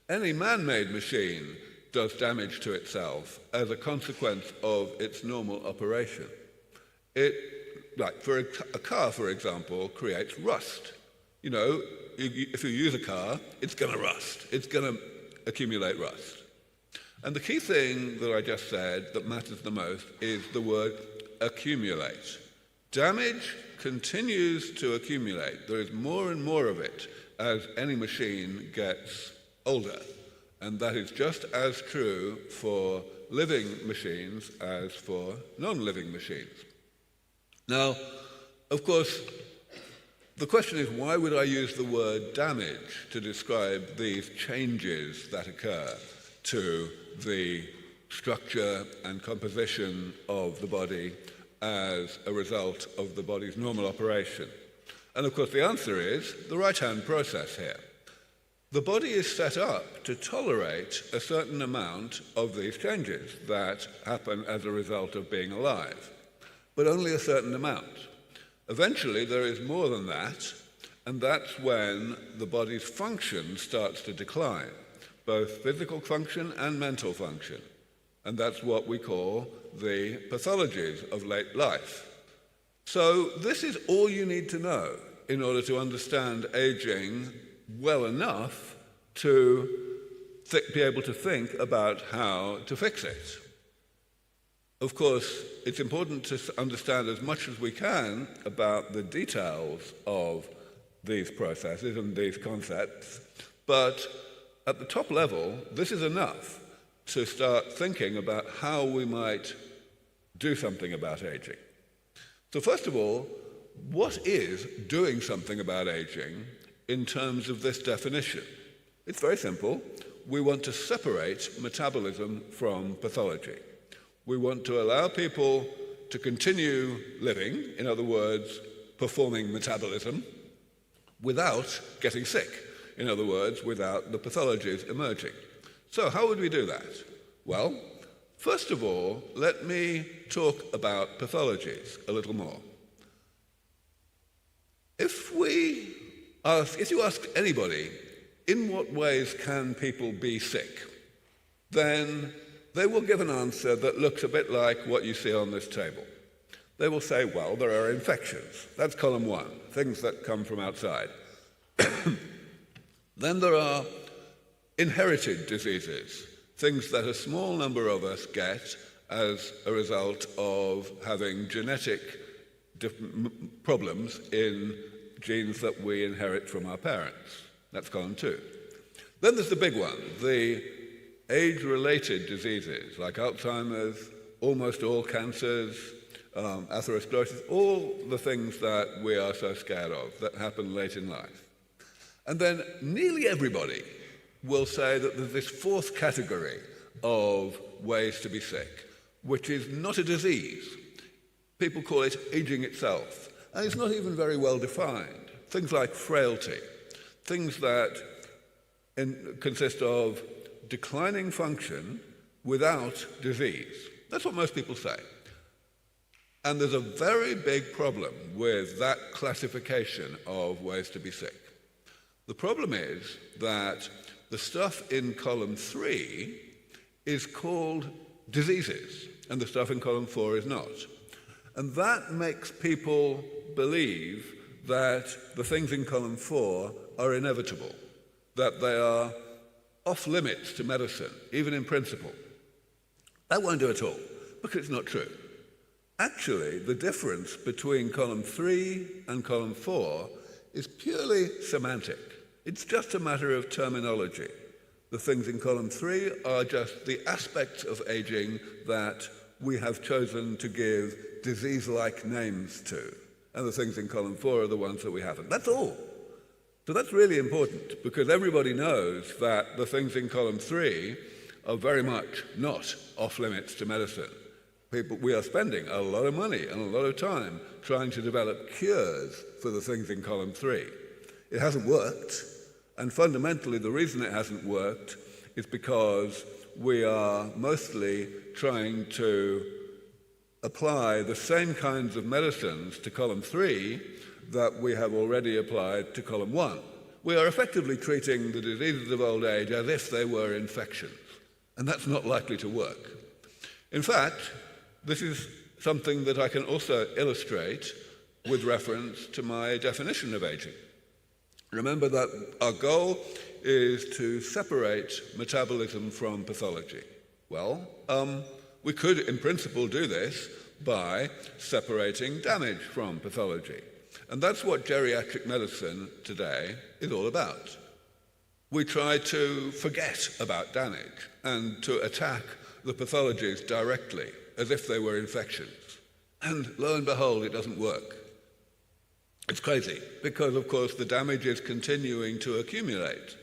S6: Any man-made machine does damage to itself as a consequence of its normal operation. A car, for example, creates rust. If you use a car, it's going to rust. It's going to accumulate rust. And the key thing that I just said that matters the most is the word accumulate. Damage continues to accumulate. There is more and more of it as any machine gets older. And that is just as true for living machines as for non-living machines. Now, of course, The question is, why would I use the word damage to describe these changes that occur to the structure and composition of the body as a result of the body's normal operation? And of course the answer is the right-hand process here. The body is set up to tolerate a certain amount of these changes that happen as a result of being alive, but only a certain amount. Eventually there is more than that, and that's when the body's function starts to decline, both physical function and mental function. And that's what we call the pathologies of late life. So this is all you need to know in order to understand aging well enough to be able to think about how to fix it. Of course, it's important to understand as much as we can about the details of these processes and these concepts, but at the top level, this is enough to start thinking about how we might do something about aging. So first of all, what is doing something about aging in terms of this definition? It's very simple. We want to separate metabolism from pathology. We want to allow people to continue living, in other words, performing metabolism, without getting sick, in other words, without the pathologies emerging. So how would we do that? Well, first of all, let me talk about pathologies a little more. If you ask anybody, in what ways can people be sick, then they will give an answer that looks a bit like what you see on this table. They will say, well, there are infections. That's column 1, things that come from outside. Then there are inherited diseases, things that a small number of us get as a result of having genetic problems in genes that we inherit from our parents. That's column 2. Then there's the big one, the age-related diseases like Alzheimer's, almost all cancers, atherosclerosis, all the things that we are so scared of that happen late in life. And then nearly everybody will say that there's this fourth category of ways to be sick, which is not a disease. People call it aging itself. And it's not even very well defined. Things like frailty, things that consist of declining function without disease. That's what most people say. And there's a very big problem with that classification of ways to be sick. The problem is that the stuff in column 3 is called diseases, and the stuff in column 4 is not. And that makes people believe that the things in column 4 are inevitable, that they are off limits to medicine, even in principle. That won't do at all, because it's not true. Actually, the difference between column 3 and column 4 is purely semantic. It's just a matter of terminology. The things in column 3 are just the aspects of aging that we have chosen to give disease-like names to. And the things in column 4 are the ones that we haven't. That's all. So that's really important, because everybody knows that the things in column 3 are very much not off limits to medicine. We are spending a lot of money and a lot of time trying to develop cures for the things in column 3. It hasn't worked, and fundamentally the reason it hasn't worked is because we are mostly trying to apply the same kinds of medicines to column 3 that we have already applied to column 1. We are effectively treating the diseases of old age as if they were infections, and that's not likely to work. In fact, this is something that I can also illustrate with reference to my definition of aging. Remember that our goal is to separate metabolism from pathology. Well, we could, in principle, do this by separating damage from pathology. And that's what geriatric medicine today is all about. We try to forget about damage and to attack the pathologies directly, as if they were infections. And lo and behold, it doesn't work. It's crazy because, of course, the damage is continuing to accumulate.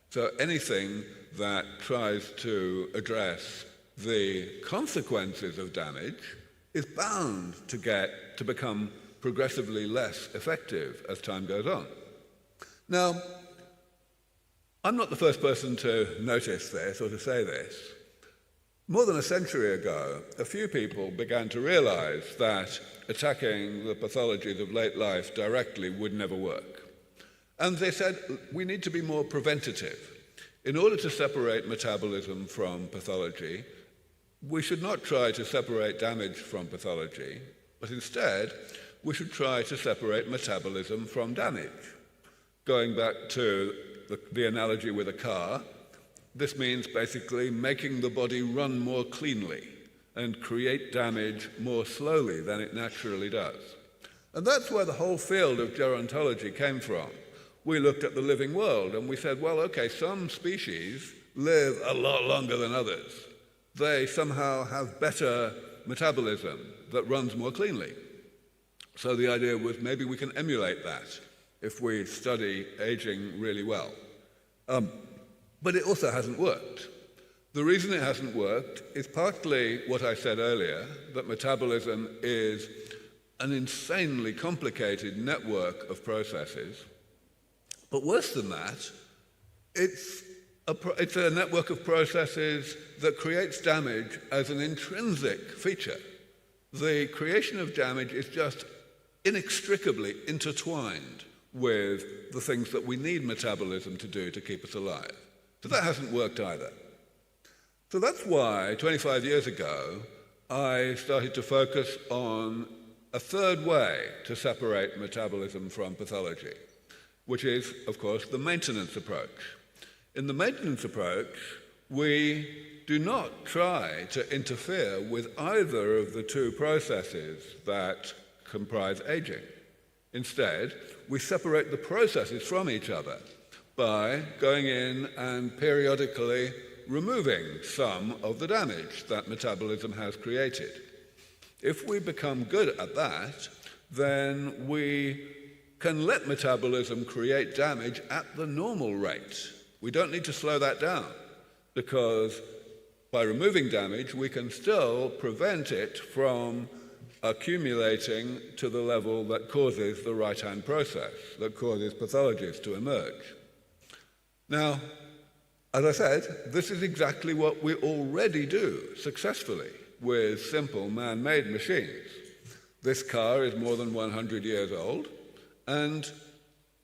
S6: So anything that tries to address the consequences of damage is bound to become progressively less effective as time goes on. Now, I'm not the first person to notice this or to say this. More than a century ago, a few people began to realize that attacking the pathologies of late life directly would never work. And they said, we need to be more preventative. In order to separate metabolism from pathology, we should not try to separate damage from pathology, but instead, we should try to separate metabolism from damage. Going back to the analogy with a car, this means basically making the body run more cleanly and create damage more slowly than it naturally does. And that's where the whole field of gerontology came from. We looked at the living world and we said, well, okay, some species live a lot longer than others. They somehow have better metabolism that runs more cleanly. So the idea was maybe we can emulate that if we study aging really well. But it also hasn't worked. The reason it hasn't worked is partly what I said earlier, that metabolism is an insanely complicated network of processes. But worse than that, it's a network of processes that creates damage as an intrinsic feature. The creation of damage is just inextricably intertwined with the things that we need metabolism to do to keep us alive. So that hasn't worked either. So that's why 25 years ago, I started to focus on a third way to separate metabolism from pathology, which is, of course, the maintenance approach. In the maintenance approach, we do not try to interfere with either of the two processes that comprise aging. Instead, we separate the processes from each other by going in and periodically removing some of the damage that metabolism has created. If we become good at that, then we can let metabolism create damage at the normal rate. We don't need to slow that down, because by removing damage, we can still prevent it from accumulating to the level that causes the right-hand process, that causes pathologies to emerge. Now, as I said, this is exactly what we already do successfully with simple man-made machines. This car is more than 100 years old, and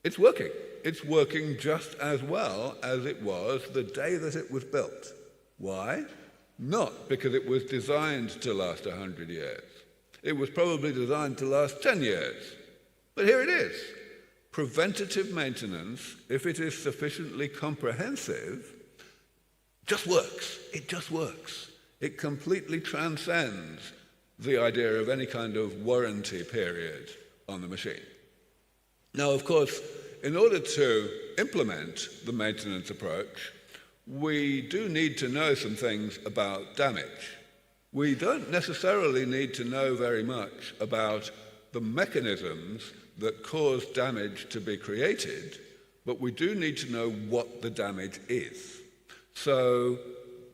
S6: it's working. It's working just as well as it was the day that it was built. Why? Not because it was designed to last 100 years. It was probably designed to last 10 years. But here it is. Preventative maintenance, if it is sufficiently comprehensive, just works. It just works. It completely transcends the idea of any kind of warranty period on the machine. Now, of course, in order to implement the maintenance approach, we do need to know some things about damage. We don't necessarily need to know very much about the mechanisms that cause damage to be created, but we do need to know what the damage is. So,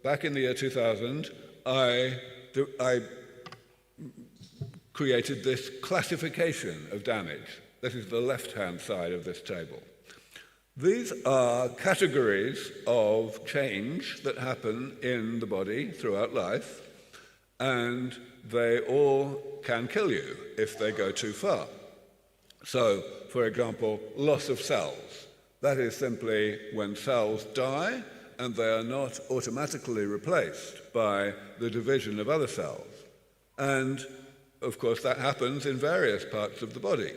S6: back in the year 2000, I created this classification of damage. This is the left-hand side of this table. These are categories of change that happen in the body throughout life, and they all can kill you if they go too far. So, for example, loss of cells. That is simply when cells die and they are not automatically replaced by the division of other cells. And, of course, that happens in various parts of the body.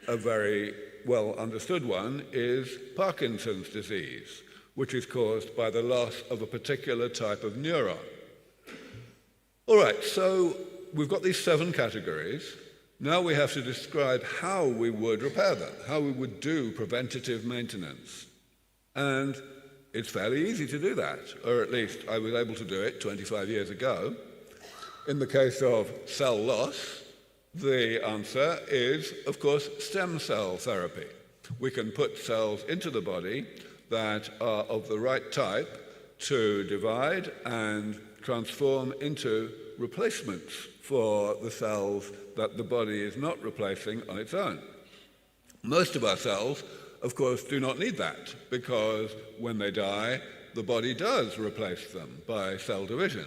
S6: A very well understood one is Parkinson's disease, which is caused by the loss of a particular type of neuron. All right, so we've got these 7 categories. Now we have to describe how we would repair them, how we would do preventative maintenance. And it's fairly easy to do that, or at least I was able to do it 25 years ago. In the case of cell loss, the answer is, of course, stem cell therapy. We can put cells into the body that are of the right type to divide and transform into replacements for the cells that the body is not replacing on its own. Most of our cells, of course, do not need that, because when they die, the body does replace them by cell division.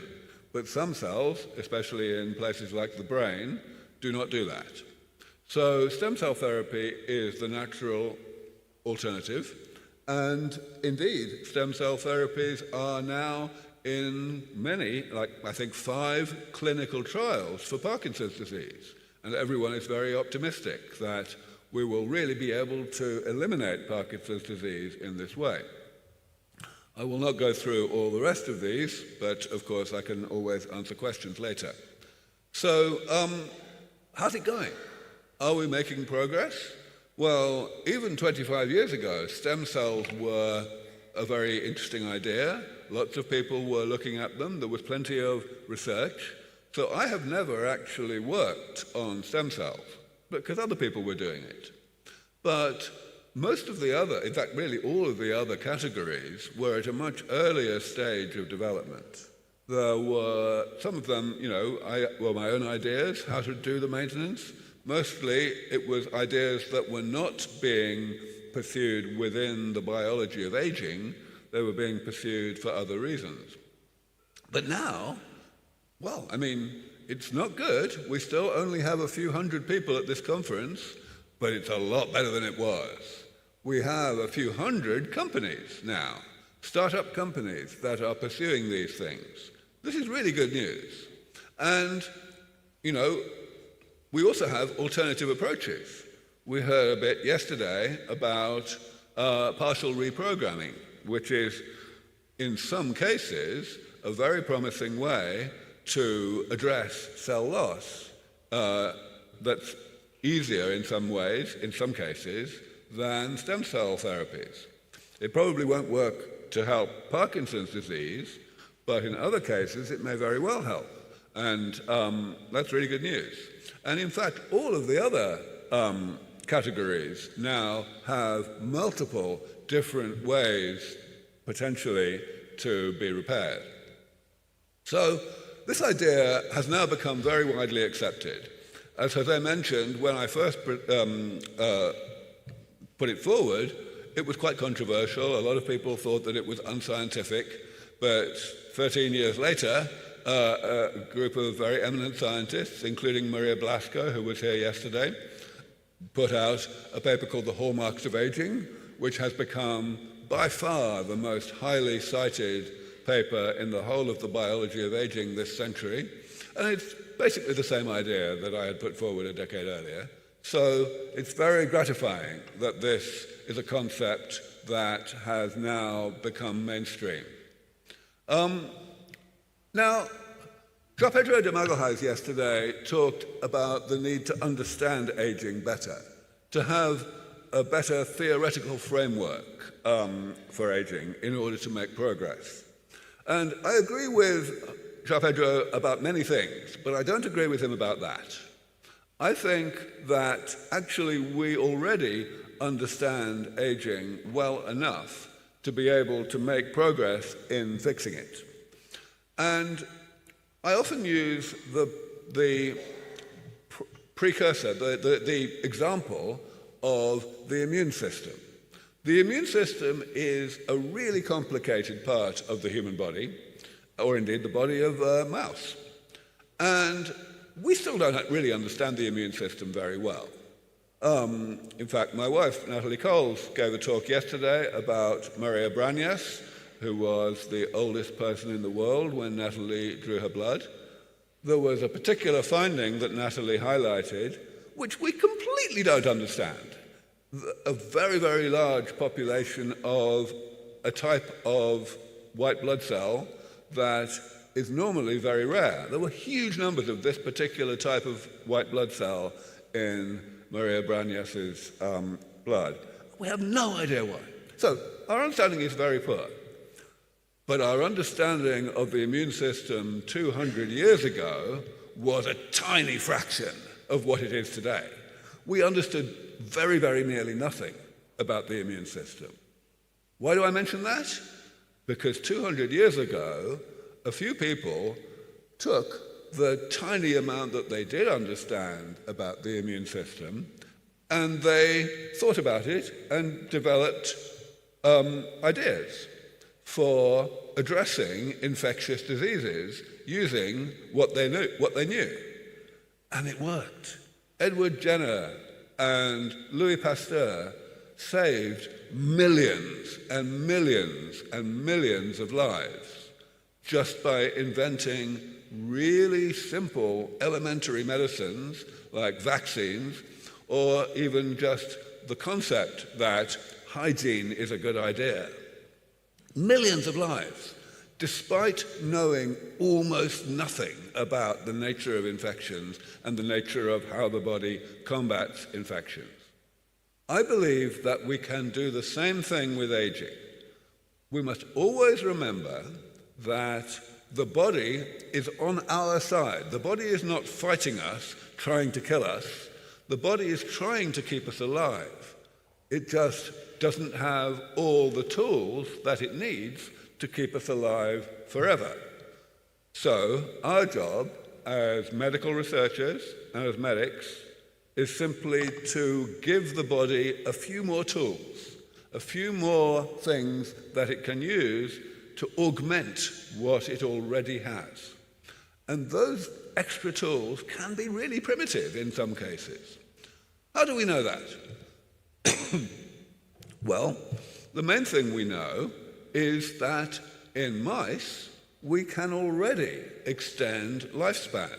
S6: But some cells, especially in places like the brain, do not do that. So stem cell therapy is the natural alternative, and indeed, stem cell therapies are now in many, like I think 5 clinical trials for Parkinson's disease. And everyone is very optimistic that we will really be able to eliminate Parkinson's disease in this way. I will not go through all the rest of these, but of course I can always answer questions later. So, how's it going? Are we making progress? Well, even 25 years ago, stem cells were a very interesting idea. Lots of people were looking at them. There was plenty of research. So I have never actually worked on stem cells, because other people were doing it. But most of the other, in fact, really all of the other categories were at a much earlier stage of development. There were, some of them, were my own ideas, how to do the maintenance. Mostly it was ideas that were not being pursued within the biology of aging, they were being pursued for other reasons. But now, well, I mean, it's not good. We still only have a few hundred people at this conference, but it's a lot better than it was. We have a few hundred companies now, startup companies that are pursuing these things. This is really good news. And, we also have alternative approaches. We heard a bit yesterday about partial reprogramming, which is, in some cases, a very promising way to address cell loss that's easier in some ways, in some cases, than stem cell therapies. It probably won't work to help Parkinson's disease, but in other cases it may very well help. And that's really good news. And in fact, all of the other categories now have multiple different ways, potentially, to be repaired. So this idea has now become very widely accepted. As I mentioned, when I first put it forward, it was quite controversial. A lot of people thought that it was unscientific, but 13 years later, a group of very eminent scientists, including Maria Blasco, who was here yesterday, put out a paper called The Hallmarks of Aging, which has become by far the most highly cited paper in the whole of the biology of aging this century. And it's basically the same idea that I had put forward a decade earlier. So it's very gratifying that this is a concept that has now become mainstream. Now, João Pedro de Magalhães yesterday talked about the need to understand aging better, to have a better theoretical framework for aging in order to make progress. And I agree with João Pedro about many things, but I don't agree with him about that. I think that actually we already understand aging well enough to be able to make progress in fixing it. And I often use the precursor, the example of the immune system. The immune system is a really complicated part of the human body, or indeed the body of a mouse. And we still don't really understand the immune system very well. In fact, my wife, Natalie Coles, gave a talk yesterday about Maria Brañas, who was the oldest person in the world when Natalie drew her blood. There was a particular finding that Natalie highlighted, which we completely don't understand. A very, very large population of a type of white blood cell that is normally very rare. There were huge numbers of this particular type of white blood cell in Maria Brañas's blood. We have no idea why. So our understanding is very poor. But our understanding of the immune system 200 years ago was a tiny fraction of what it is today, we understood very, very nearly nothing about the immune system. Why do I mention that? Because 200 years ago, a few people took the tiny amount that they did understand about the immune system, and they thought about it and developed ideas for addressing infectious diseases using what they knew. And it worked. Edward Jenner and Louis Pasteur saved millions and millions and millions of lives just by inventing really simple elementary medicines like vaccines, or even just the concept that hygiene is a good idea. Millions of lives, despite knowing almost nothing about the nature of infections and the nature of how the body combats infections. I believe that we can do the same thing with aging. We must always remember that the body is on our side. The body is not fighting us, trying to kill us. The body is trying to keep us alive. It just doesn't have all the tools that it needs to keep us alive forever. So our job as medical researchers and as medics is simply to give the body a few more tools, a few more things that it can use to augment what it already has. And those extra tools can be really primitive in some cases. How do we know that? Well, the main thing we know is that in mice, we can already extend lifespan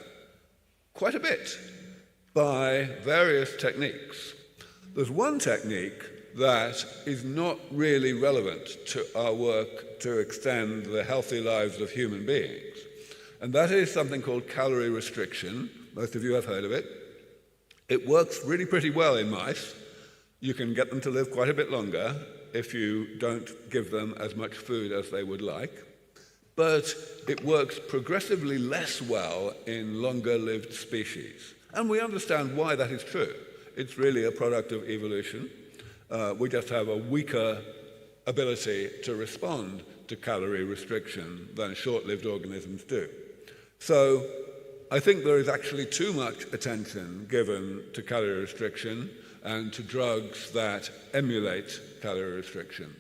S6: quite a bit by various techniques. There's one technique that is not really relevant to our work to extend the healthy lives of human beings, and that is something called calorie restriction. Most of you have heard of it. It works really pretty well in mice. You can get them to live quite a bit longer if you don't give them as much food as they would like. But it works progressively less well in longer-lived species. And we understand why that is true. It's really a product of evolution. We just have a weaker ability to respond to calorie restriction than short-lived organisms do. So I think there is actually too much attention given to calorie restriction and to drugs that emulate calorie restriction.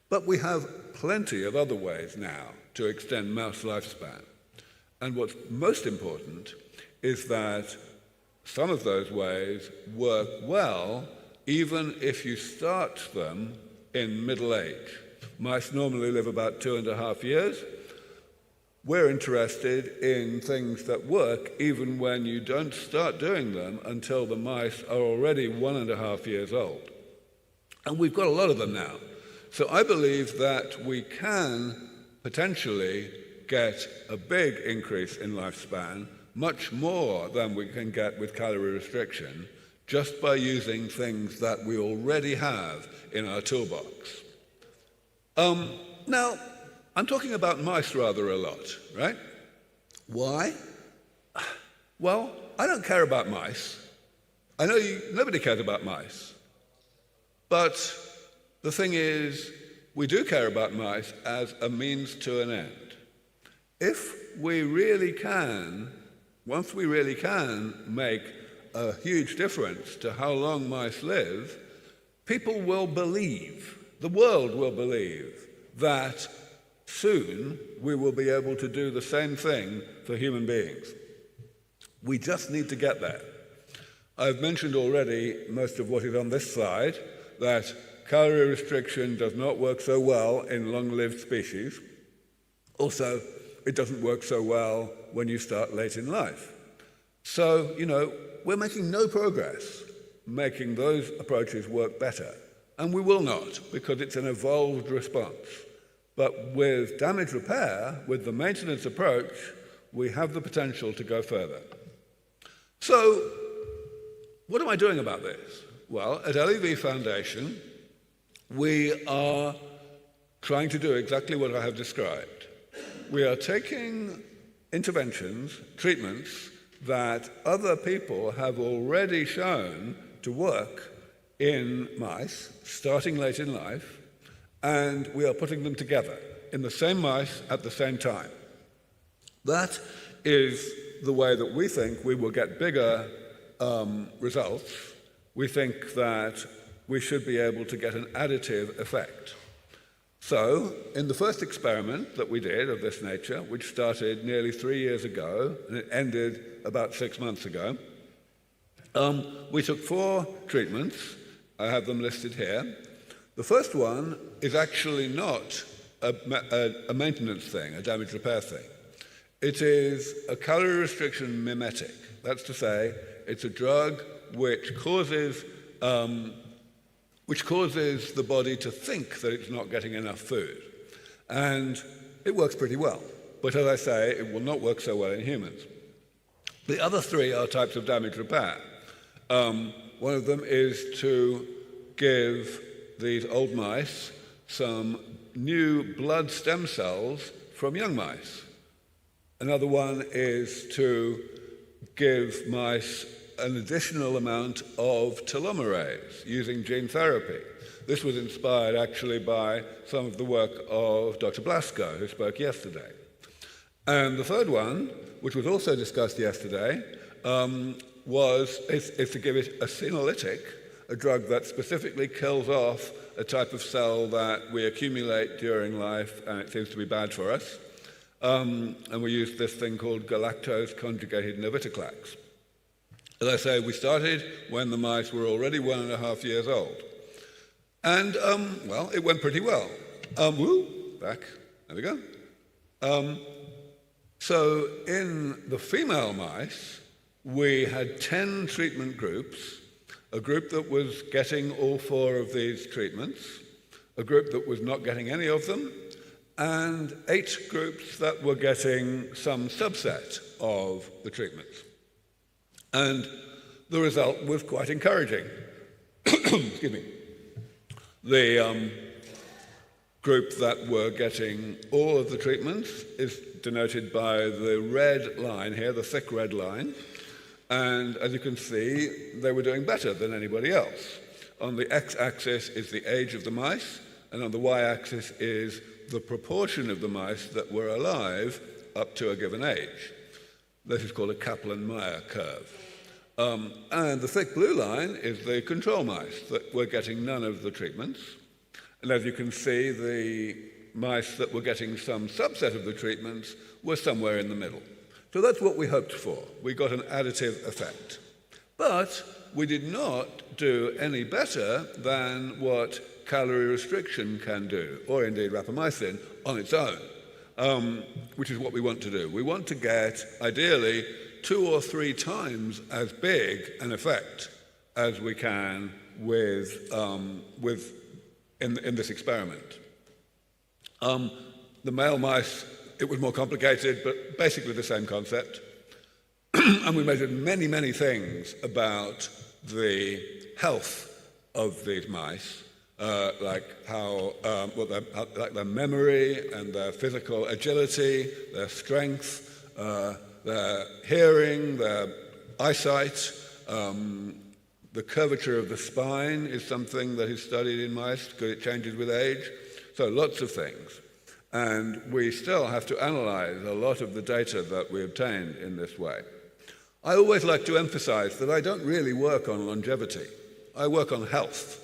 S6: But we have plenty of other ways now to extend mouse lifespan. And what's most important is that some of those ways work well even if you start them in middle age. Mice normally live about 2.5 years. We're interested in things that work even when you don't start doing them until the mice are already 1.5 years old. And we've got a lot of them now. So I believe that we can potentially get a big increase in lifespan, much more than we can get with calorie restriction, just by using things that we already have in our toolbox. Now, I'm talking about mice rather a lot, right? Why? Well, I don't care about mice. I know nobody cares about mice. But the thing is, we do care about mice as a means to an end. If we really can, once we really can make a huge difference to how long mice live, people will believe, the world will believe, that soon we will be able to do the same thing for human beings. We just need to get there. I've mentioned already most of what is on this slide, that calorie restriction does not work so well in long-lived species. Also, it doesn't work so well when you start late in life. So, we're making no progress making those approaches work better. And we will not, because it's an evolved response. But with damage repair, with the maintenance approach, we have the potential to go further. So, what am I doing about this? Well, at LEV Foundation, we are trying to do exactly what I have described. We are taking interventions, treatments, that other people have already shown to work in mice, starting late in life, and we are putting them together in the same mice at the same time. That is the way that we think we will get bigger results. We think that we should be able to get an additive effect. So, in the first experiment that we did of this nature, which started nearly 3 years ago, and it ended about 6 months ago, we took 4 treatments. I have them listed here. The first one is actually not a maintenance thing, a damage repair thing. It is a calorie restriction mimetic. That's to say, it's a drug which causes the body to think that it's not getting enough food. And it works pretty well. But as I say, it will not work so well in humans. The other 3 are types of damage repair. One of them is to give these old mice some new blood stem cells from young mice. Another one is to give mice an additional amount of telomerase using gene therapy. This was inspired actually by some of the work of Dr. Blasco, who spoke yesterday. And the third one, which was also discussed yesterday, is to give it a senolytic, a drug that specifically kills off a type of cell that we accumulate during life, and it seems to be bad for us. And we used this thing called galactose conjugated navitoclax. As I say, we started when the mice were already 1.5 years old. And, well, it went pretty well. Back. There we go. So in the female mice, we had 10 treatment groups, a group that was getting all 4 of these treatments, a group that was not getting any of them, and 8 groups that were getting some subset of the treatments. And the result was quite encouraging. Excuse me. The group that were getting all of the treatments is denoted by the red line here, the thick red line. And as you can see, they were doing better than anybody else. On the x-axis is the age of the mice, and on the y-axis is the proportion of the mice that were alive up to a given age. This is called a Kaplan-Meier curve. And the thick blue line is the control mice that were getting none of the treatments. And as you can see, the mice that were getting some subset of the treatments were somewhere in the middle. So that's what we hoped for. We got an additive effect. But we did not do any better than what calorie restriction can do, or indeed rapamycin on its own, which is what we want to do. We want to get, ideally, 2 or 3 times as big an effect as we can in this experiment. The male mice, it was more complicated, but basically the same concept. And we measured many, many things about the health of these mice, like their memory and their physical agility, their strength, their hearing, their eyesight. The curvature of the spine is something that is studied in mice because it changes with age. So lots of things. And we still have to analyze a lot of the data that we obtained in this way. I always like to emphasize that I don't really work on longevity. I work on health.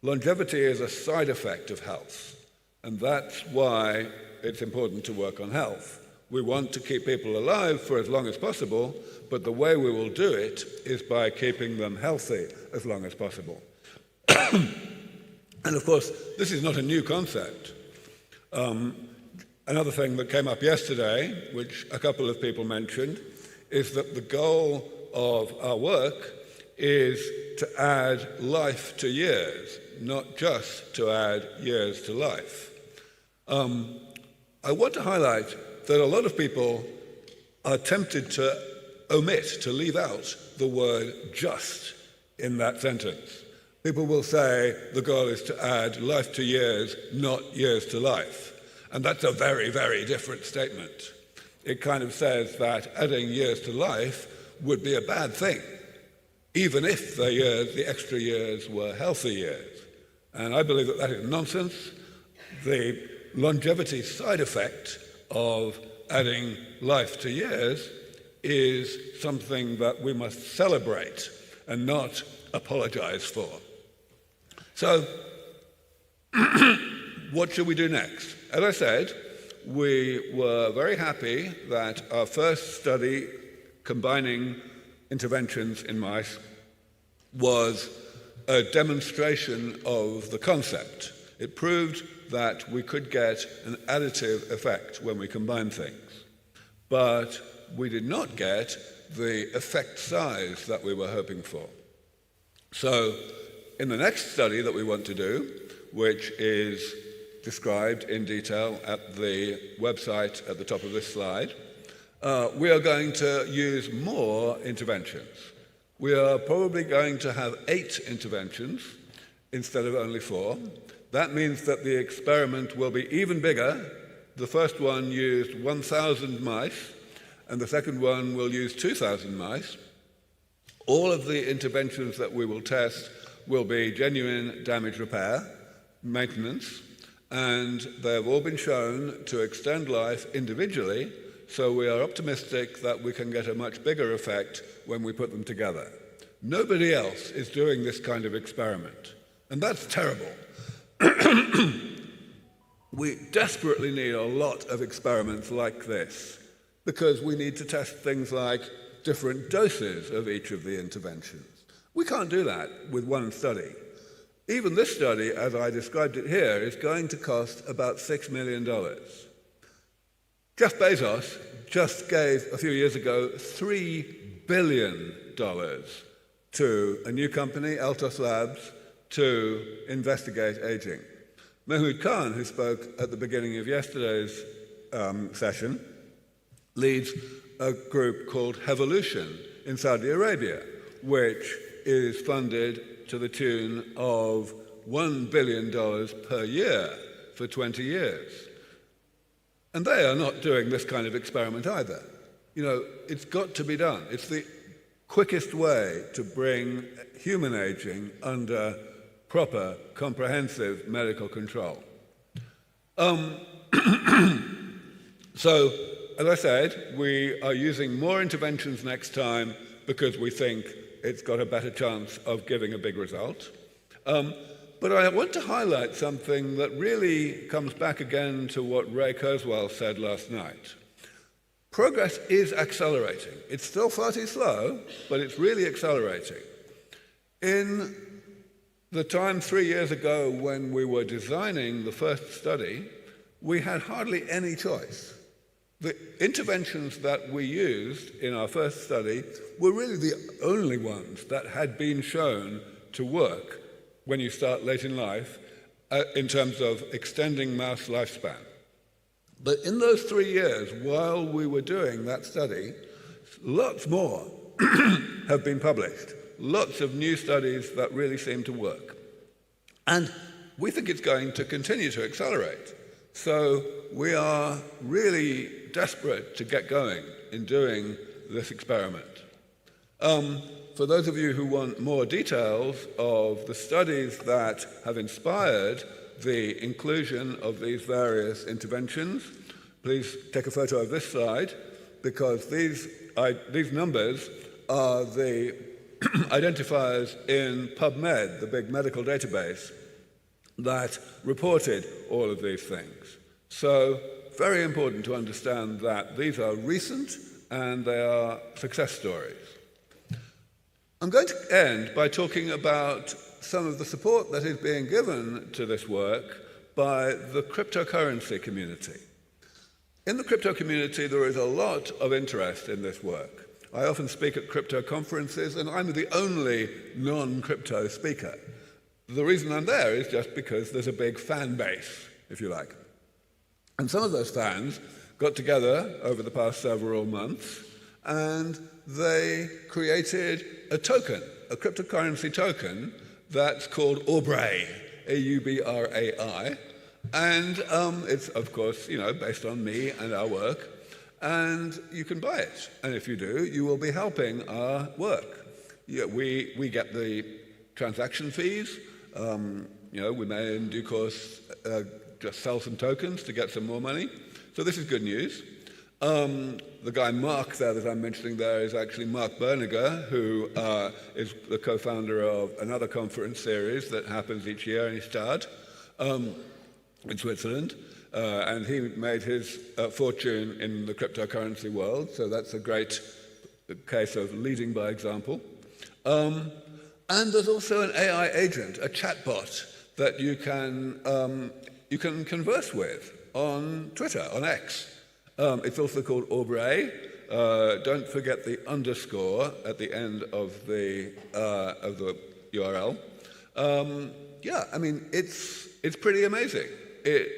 S6: Longevity is a side effect of health. And that's why it's important to work on health. We want to keep people alive for as long as possible, but the way we will do it is by keeping them healthy as long as possible. And of course, this is not a new concept. Another thing that came up yesterday, which a couple of people mentioned, is that the goal of our work is to add life to years, not just to add years to life. I want to highlight that a lot of people are tempted to omit, to leave out the word just in that sentence. People will say the goal is to add life to years, not years to life. And that's a very, very different statement. It kind of says that adding years to life would be a bad thing, even if the extra years were healthy years. And I believe that that is nonsense. The longevity side effect of adding life to years is something that we must celebrate and not apologize for. So, what should we do next? As I said, we were very happy that our first study combining interventions in mice was a demonstration of the concept. It proved that we could get an additive effect when we combine things. But we did not get the effect size that we were hoping for. So, in the next study that we want to do, which is described in detail at the website at the top of this slide, we are going to use more interventions. We are probably going to have 8 interventions instead of only 4. That means that the experiment will be even bigger. The first one used 1,000 mice, and the second one will use 2,000 mice. All of the interventions that we will test will be genuine damage repair, maintenance, and they have all been shown to extend life individually, so we are optimistic that we can get a much bigger effect when we put them together. Nobody else is doing this kind of experiment, and that's terrible. We desperately need a lot of experiments like this because we need to test things like different doses of each of the interventions. We can't do that with one study. Even this study, as I described it here, is going to cost about $6 million. Jeff Bezos just gave, a few years ago, $3 billion to a new company, Altos Labs, to investigate aging. Mahmoud Khan, who spoke at the beginning of yesterday's session, leads a group called Hevolution in Saudi Arabia, which is funded to the tune of $1 billion per year for 20 years. And they are not doing this kind of experiment either. You know, it's got to be done. It's the quickest way to bring human aging under proper, comprehensive medical control. So, as I said, we are using more interventions next time because we think it's got a better chance of giving a big result. But I want to highlight something that really comes back again to what Ray Kurzweil said last night. Progress is accelerating. It's still far too slow, but it's really accelerating. In the time 3 years ago when we were designing the first study, we had hardly any choice. The interventions that we used in our first study were really the only ones that had been shown to work when you start late in life in terms of extending mouse lifespan. But in those 3 years, while we were doing that study, lots more have been published. Lots of new studies that really seem to work. And we think it's going to continue to accelerate. So we are really desperate to get going in doing this experiment. For those of you who want more details of the studies that have inspired the inclusion of these various interventions, please take a photo of this slide, because these numbers are the identifiers in PubMed, the big medical database, that reported all of these things. So, very important to understand that these are recent and they are success stories. I'm going to end by talking about some of the support that is being given to this work by the cryptocurrency community. In the crypto community, there is a lot of interest in this work. I often speak at crypto conferences, and I'm the only non-crypto speaker. The reason I'm there is just because there's a big fan base, if you like. And some of those fans got together over the past several months, and they created a token, a cryptocurrency token that's called Aubrey, A-U-B-R-A-I, and it's, of course, based on me and our work. and you can buy it. And if you do, you will be helping our work. Yeah, we get the transaction fees. We may in due course just sell some tokens to get some more money. So this is good news. The guy Mark there that I'm mentioning there is actually Mark Berniger, who is the co-founder of another conference series that happens each year in Stad in Switzerland. And he made his fortune in the cryptocurrency world, so that's a great case of leading by example. And there's also an AI agent, a chatbot, that you can converse with on Twitter, on X. It's also called Aubrey. Don't forget the underscore at the end of the URL. It's pretty amazing. It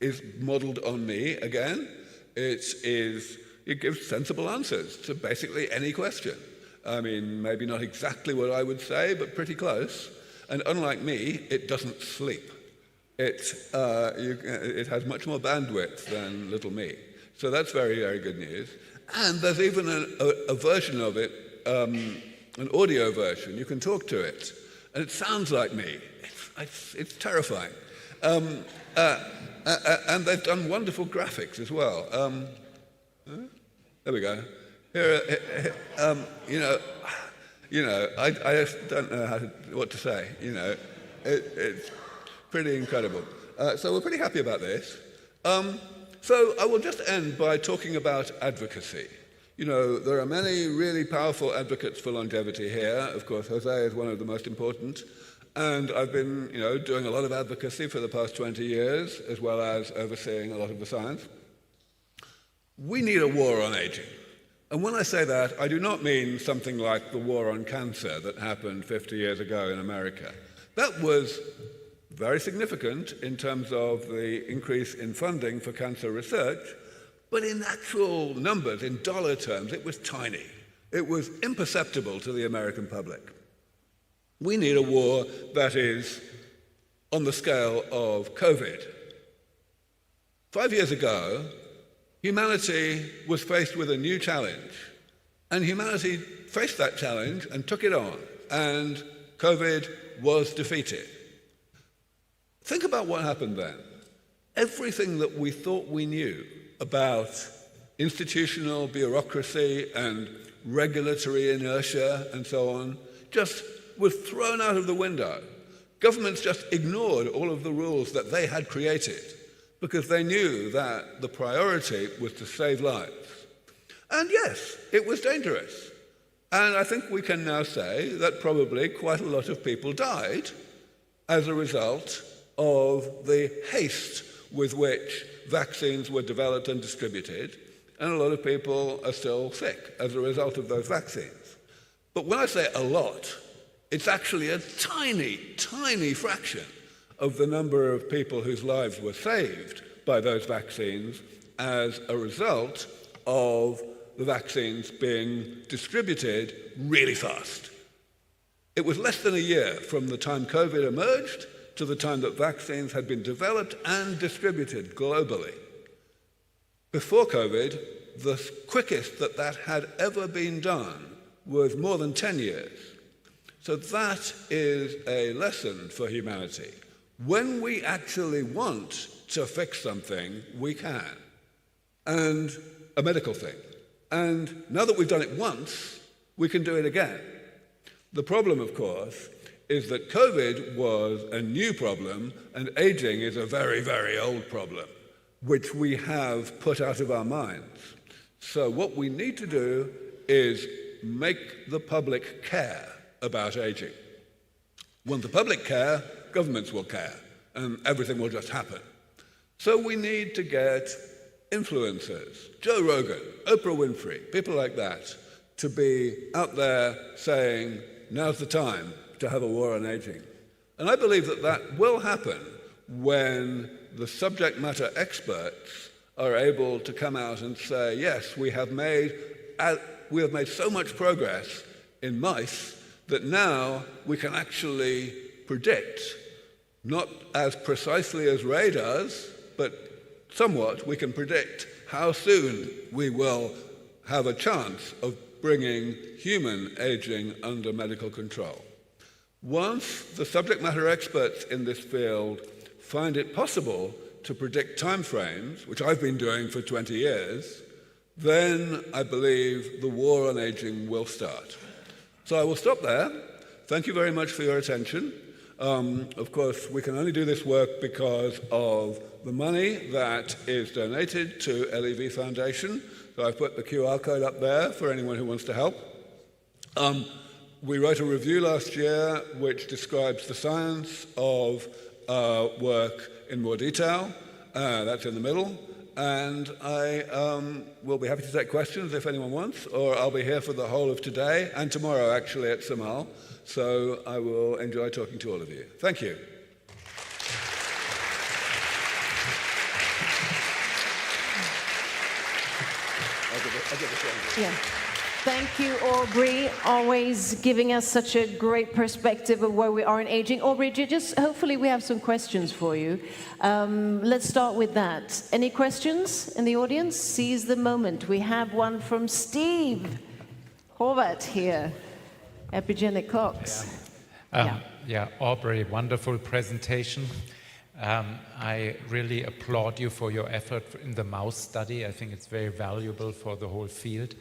S6: is modeled on me again. It gives sensible answers to basically any question. I mean, maybe not exactly what I would say, but pretty close. And unlike me, it doesn't sleep. It has much more bandwidth than little me. So that's very, very good news. And there's even a version of it, an audio version. You can talk to it. And it sounds like me. It's terrifying. And they've done wonderful graphics as well. There we go. I just don't know what to say. It's pretty incredible. So we're pretty happy about this. So I will just end by talking about advocacy. There are many really powerful advocates for longevity here. Of course, Jose is one of the most important. And I've been, doing a lot of advocacy for the past 20 years, as well as overseeing a lot of the science. We need a war on aging. And when I say that, I do not mean something like the war on cancer that happened 50 years ago in America. That was very significant in terms of the increase in funding for cancer research, but in actual numbers, in dollar terms, it was tiny. It was imperceptible to the American public. We need a war that is on the scale of COVID. 5 years ago, humanity was faced with a new challenge, and humanity faced that challenge and took it on, and COVID was defeated. Think about what happened then. Everything that we thought we knew about institutional bureaucracy and regulatory inertia and so on just was thrown out of the window. Governments just ignored all of the rules that they had created because they knew that the priority was to save lives. And yes, it was dangerous. And I think we can now say that probably quite a lot of people died as a result of the haste with which vaccines were developed and distributed, and a lot of people are still sick as a result of those vaccines. But when I say a lot, it's actually a tiny, tiny fraction of the number of people whose lives were saved by those vaccines as a result of the vaccines being distributed really fast. It was less than a year from the time COVID emerged to the time that vaccines had been developed and distributed globally. Before COVID, the quickest that had ever been done was more than 10 years. So that is a lesson for humanity. When we actually want to fix something, we can. And a medical thing. And now that we've done it once, we can do it again. The problem, of course, is that COVID was a new problem and aging is a very, very old problem, which we have put out of our minds. So what we need to do is make the public care about aging. When the public care, governments will care, and everything will just happen. So we need to get influencers, Joe Rogan, Oprah Winfrey, people like that, to be out there saying, now's the time to have a war on aging. And I believe that that will happen when the subject matter experts are able to come out and say, yes, we have made so much progress in mice that now we can actually predict, not as precisely as Ray does, but somewhat we can predict how soon we will have a chance of bringing human aging under medical control. Once the subject matter experts in this field find it possible to predict timeframes, which I've been doing for 20 years, then I believe the war on aging will start. So I will stop there. Thank you very much for your attention. Of course, we can only do this work because of the money that is donated to LEV Foundation. So I've put the QR code up there for anyone who wants to help. We wrote a review last year which describes the science of work in more detail. That's in the middle. And I will be happy to take questions if anyone wants, or I'll be here for the whole of today and tomorrow, actually, at Samal. So I will enjoy talking to all of you. Thank you. I'll get this one.
S4: Yeah. Thank you, Aubrey, always giving us such a great perspective of where we are in aging. Aubrey, just hopefully we have some questions for you. Let's start with that. Any questions in the audience? Seize the moment. We have one from Steve Horvath here, Epigenic Cox.
S7: Yeah, Aubrey, wonderful presentation. I really applaud you for your effort in the mouse study. I think it's very valuable for the whole field.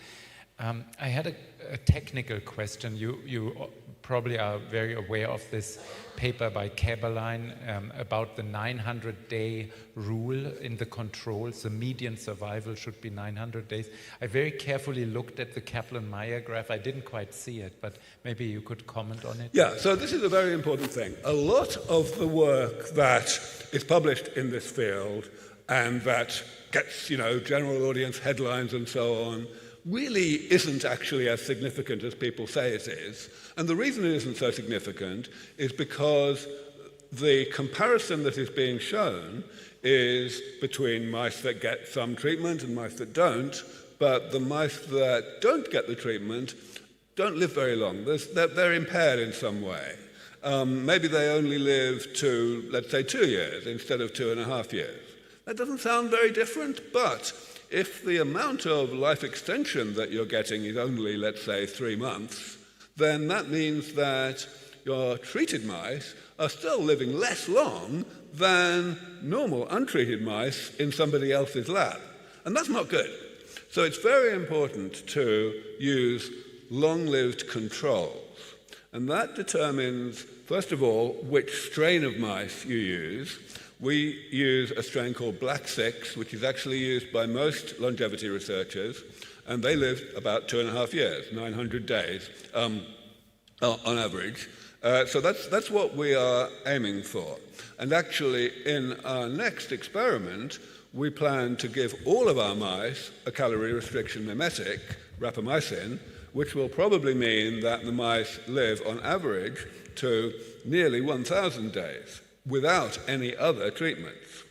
S7: I had a technical question. You probably are very aware of this paper by Kaberlein about the 900-day rule in the controls. The median survival should be 900 days. I very carefully looked at the Kaplan-Meier graph. I didn't quite see it, but maybe you could comment on it.
S6: Yeah, so this is a very important thing. A lot of the work that is published in this field and that gets, general audience headlines and so on, really isn't actually as significant as people say it is. And the reason it isn't so significant is because the comparison that is being shown is between mice that get some treatment and mice that don't, but the mice that don't get the treatment don't live very long. They're impaired in some way. Maybe they only live to, let's say, 2 years instead of 2.5 years. That doesn't sound very different, but if the amount of life extension that you're getting is only, let's say, 3 months, then that means that your treated mice are still living less long than normal untreated mice in somebody else's lab. And that's not good. So it's very important to use long-lived controls. And that determines, first of all, which strain of mice you use. We use a strain called Black 6, which is actually used by most longevity researchers, and they live about 2.5 years, 900 days on average. So that's what we are aiming for. And actually, in our next experiment, we plan to give all of our mice a calorie restriction mimetic, rapamycin, which will probably mean that the mice live on average to nearly 1,000 days without any other treatments.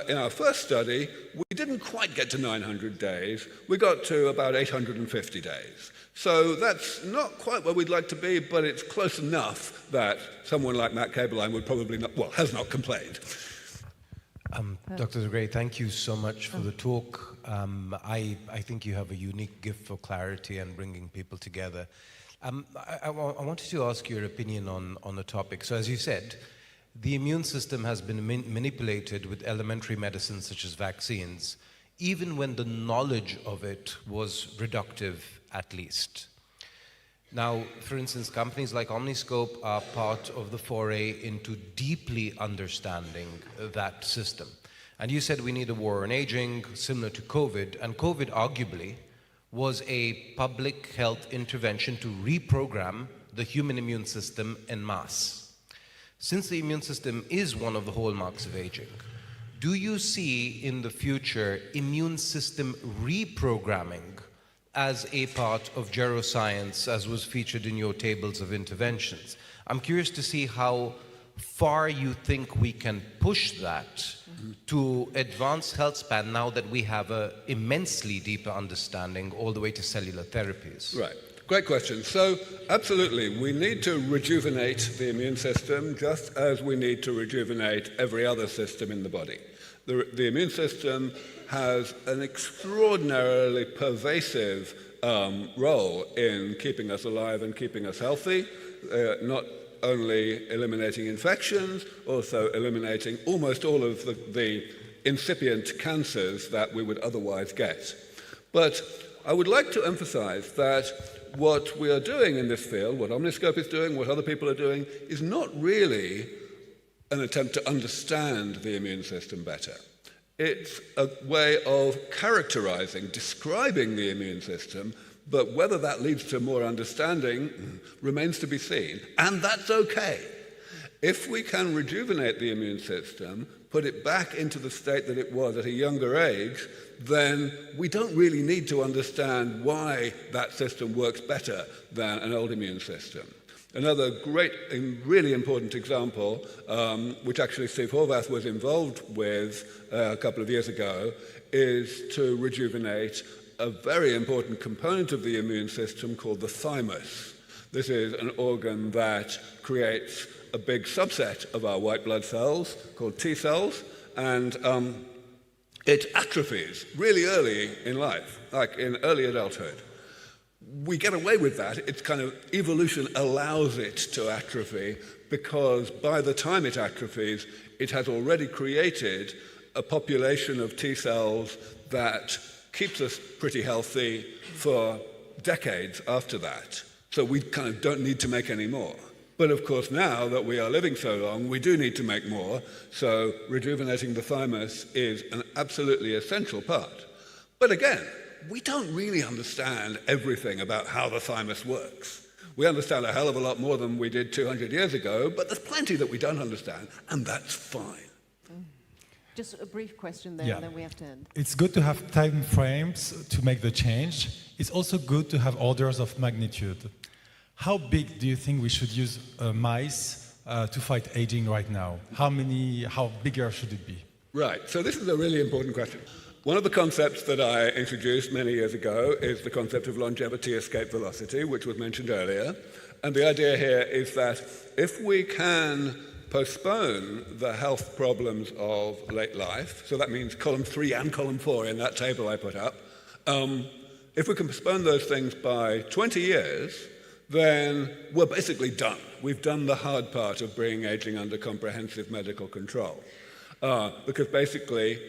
S6: In our first study, we didn't quite get to 900 days. We got to about 850 days. So that's not quite where we'd like to be, but it's close enough that someone like Matt Kaberlein would probably not, well, has not complained.
S8: Dr. de Grey, thank you so much for the talk. I think you have a unique gift for clarity and bringing people together. I wanted to ask your opinion on the topic. So as you said, the immune system has been manipulated with elementary medicines such as vaccines, even when the knowledge of it was reductive at least. Now, for instance, companies like Omniscope are part of the foray into deeply understanding that system. And you said we need a war on aging, similar to COVID, and COVID arguably was a public health intervention to reprogram the human immune system en masse. Since the immune system is one of the hallmarks of aging, do you see in the future immune system reprogramming as a part of geroscience, as was featured in your tables of interventions? I'm curious to see how far you think we can push that to advance health span now that we have an immensely deeper understanding all the way to cellular therapies.
S6: Right. Great question. So, absolutely, we need to rejuvenate the immune system just as we need to rejuvenate every other system in the body. The immune system has an extraordinarily pervasive role in keeping us alive and keeping us healthy, not only eliminating infections, also eliminating almost all of the incipient cancers that we would otherwise get. But I would like to emphasize that what we are doing in this field, what Omniscope is doing, what other people are doing, is not really an attempt to understand the immune system better. It's a way of characterizing, describing the immune system, but whether that leads to more understanding remains to be seen, and that's okay. If we can rejuvenate the immune system, put it back into the state that it was at a younger age, then we don't really need to understand why that system works better than an old immune system. Another great and really important example, which actually Steve Horvath was involved with a couple of years ago, is to rejuvenate a very important component of the immune system called the thymus. This is an organ that creates a big subset of our white blood cells called T cells, and it atrophies really early in life, like in early adulthood. We get away with that. It's kind of evolution allows it to atrophy because by the time it atrophies, it has already created a population of T cells that keeps us pretty healthy for decades after that. So we kind of don't need to make any more. But of course, now that we are living so long, we do need to make more. So rejuvenating the thymus is an absolutely essential part. But again, we don't really understand everything about how the thymus works. We understand a hell of a lot more than we did 200 years ago, but there's plenty that we don't understand, and that's fine.
S4: Just a brief question there, and then we have to end.
S9: It's good to have time frames to make the change. It's also good to have orders of magnitude. How big do you think we should use mice to fight aging right now? How bigger should it be?
S6: Right, so this is a really important question. One of the concepts that I introduced many years ago is the concept of longevity escape velocity, which was mentioned earlier. And the idea here is that if we can postpone the health problems of late life, so that means column 3 and column 4 in that table I put up, if we can postpone those things by 20 years, then we're basically done. We've done the hard part of bringing aging under comprehensive medical control. Because basically,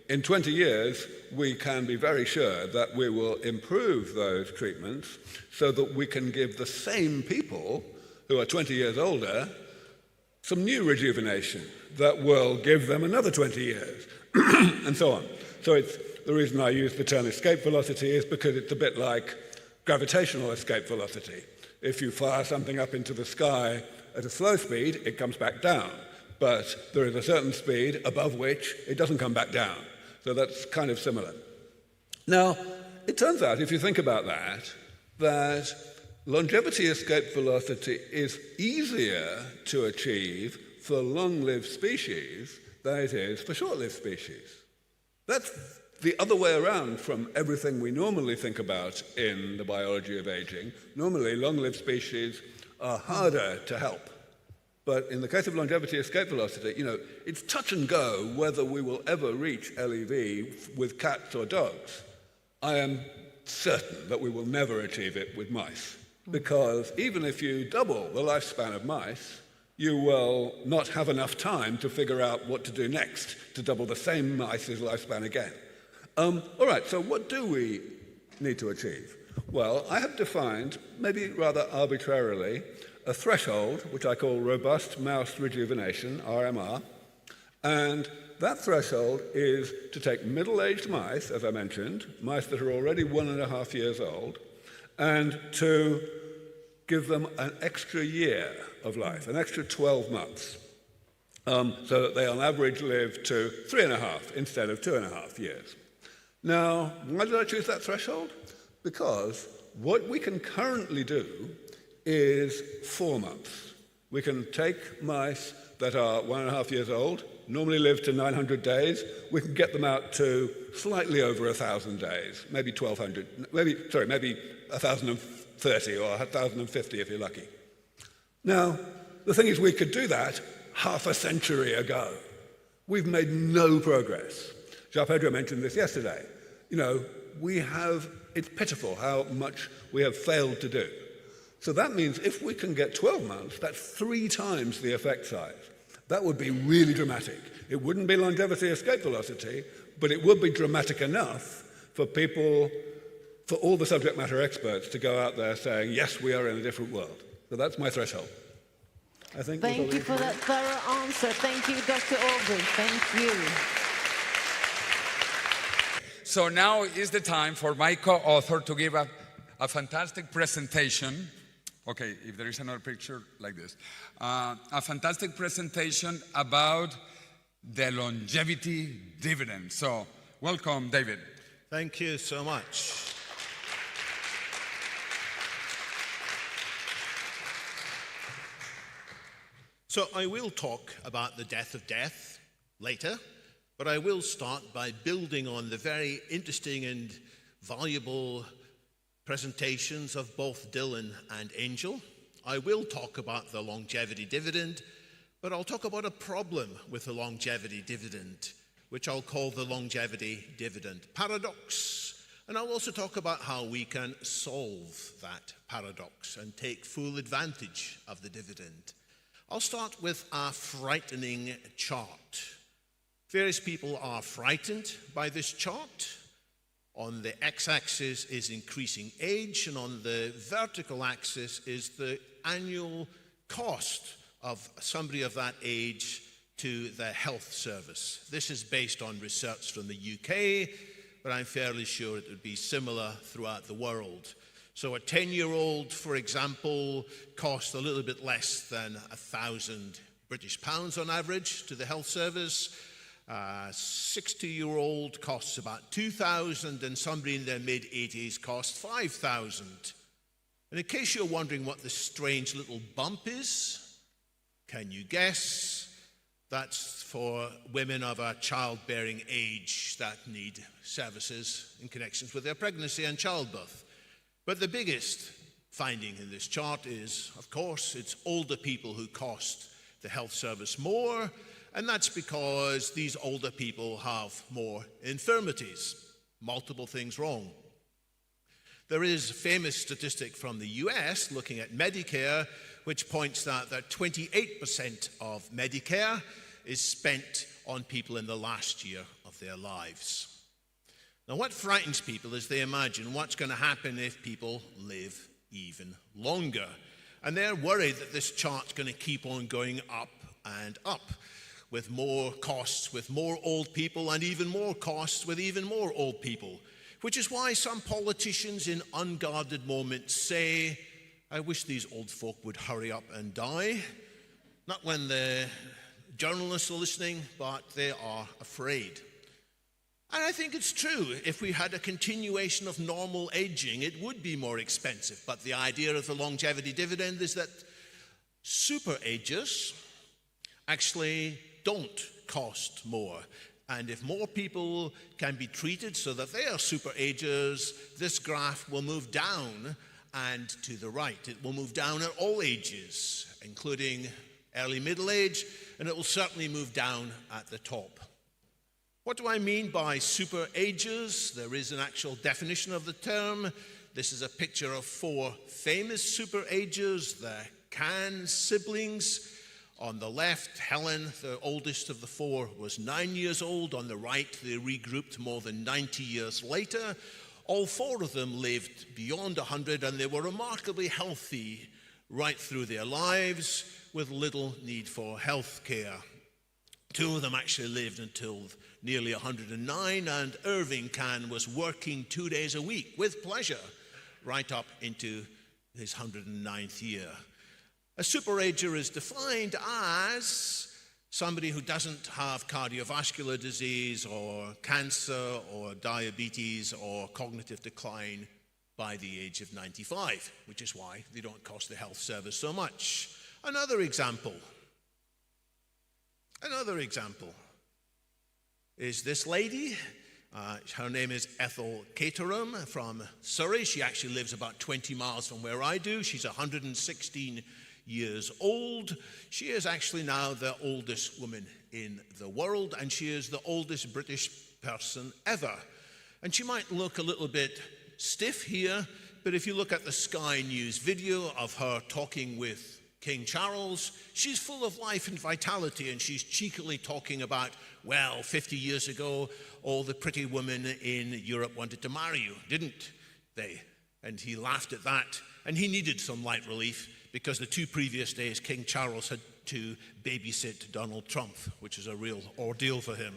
S6: in 20 years, we can be very sure that we will improve those treatments so that we can give the same people who are 20 years older some new rejuvenation that will give them another 20 years, and so on. So it's the reason I use the term escape velocity is because it's a bit like gravitational escape velocity. If you fire something up into the sky at a slow speed, it comes back down. But there is a certain speed above which it doesn't come back down. So that's kind of similar. Now, it turns out, if you think about that longevity escape velocity is easier to achieve for long-lived species than it is for short-lived species. That's the other way around from everything we normally think about in the biology of aging. Normally, long-lived species are harder to help. But in the case of longevity escape velocity, it's touch and go whether we will ever reach LEV with cats or dogs. I am certain that we will never achieve it with mice, because even if you double the lifespan of mice, you will not have enough time to figure out what to do next to double the same mice's lifespan again. All right, so what do we need to achieve? Well, I have defined, maybe rather arbitrarily, a threshold, which I call Robust Mouse Rejuvenation, RMR, and that threshold is to take middle-aged mice, as I mentioned, mice that are already 1.5 years old, and to give them an extra year of life, an extra 12 months, so that they on average live to 3.5 instead of 2.5 years. Now, why did I choose that threshold? Because what we can currently do is 4 months. We can take mice that are 1.5 years old, normally live to 900 days, we can get them out to slightly over 1,000 days, maybe 1,200, maybe 1,030 or 1,050 if you're lucky. Now, the thing is, we could do that half a century ago. We've made no progress. Jean-Pedro mentioned this yesterday. You know, it's pitiful how much we have failed to do. So that means if we can get 12 months, that's 3 times the effect size. That would be really dramatic. It wouldn't be longevity escape velocity, but it would be dramatic enough for people, for all the subject matter experts to go out there saying, yes, we are in a different world. So that's my threshold. I think.
S4: Thank you for that thorough answer. Thank you, Dr. Aubrey. Thank you.
S5: So now is the time for my co-author to give a fantastic presentation. Okay, if there is another picture like this. A fantastic presentation about the longevity dividend. So, welcome, David.
S10: Thank you so much. So I will talk about the death of death later, but I will start by building on the very interesting and valuable presentations of both Dylan and Angel. I will talk about the longevity dividend, but I'll talk about a problem with the longevity dividend, which I'll call the longevity dividend paradox. And I'll also talk about how we can solve that paradox and take full advantage of the dividend. I'll start with a frightening chart. Various people are frightened by this chart. On the x-axis is increasing age, and on the vertical axis is the annual cost of somebody of that age to the health service. This is based on research from the UK, but I'm fairly sure it would be similar throughout the world. So a 10-year-old, for example, costs a little bit less than £1,000 on average to the health service. A 60-year-old costs about $2,000, and somebody in their mid-80s costs $5,000. And in case you're wondering what this strange little bump is, can you guess? That's for women of a childbearing age that need services in connections with their pregnancy and childbirth. But the biggest finding in this chart is, of course, it's older people who cost the health service more, and that's because these older people have more infirmities, multiple things wrong. There is a famous statistic from the US looking at Medicare, which points out that 28% of Medicare is spent on people in the last year of their lives. Now, what frightens people is they imagine what's going to happen if people live even longer. And they're worried that this chart's going to keep on going up and up, with more costs, with more old people, and even more costs with even more old people. Which is why some politicians in unguarded moments say, I wish these old folk would hurry up and die. Not when the journalists are listening, but they are afraid. And I think it's true. If we had a continuation of normal aging, it would be more expensive. But the idea of the longevity dividend is that super agers actually don't cost more. And if more people can be treated so that they are super agers, this graph will move down and to the right. It will move down at all ages, including early middle age, and it will certainly move down at the top. What do I mean by super agers? There is an actual definition of the term. This is a picture of 4 famous super agers, the Can siblings. On the left, Helen, the oldest of the 4, was 9 years old. On the right, they regrouped more than 90 years later. All 4 of them lived beyond 100, and they were remarkably healthy right through their lives with little need for health care. 2 of them actually lived until nearly 109, and Irving Can was working 2 days a week with pleasure right up into his 109th year. A superager is defined as somebody who doesn't have cardiovascular disease or cancer or diabetes or cognitive decline by the age of 95, which is why they don't cost the health service so much. Another example. Another example is this lady. Her name is Ethel Caterham from Surrey. She actually lives about 20 miles from where I do. She's 116 years old. She is actually now the oldest woman in the world, and she is the oldest British person ever. And she might look a little bit stiff here, but if you look at the Sky News video of her talking with King Charles, she's full of life and vitality, and she's cheekily talking about, well, 50 years ago, all the pretty women in Europe wanted to marry you, didn't they? And he laughed at that, and he needed some light relief because the 2 previous days, King Charles had to babysit Donald Trump, which is a real ordeal for him.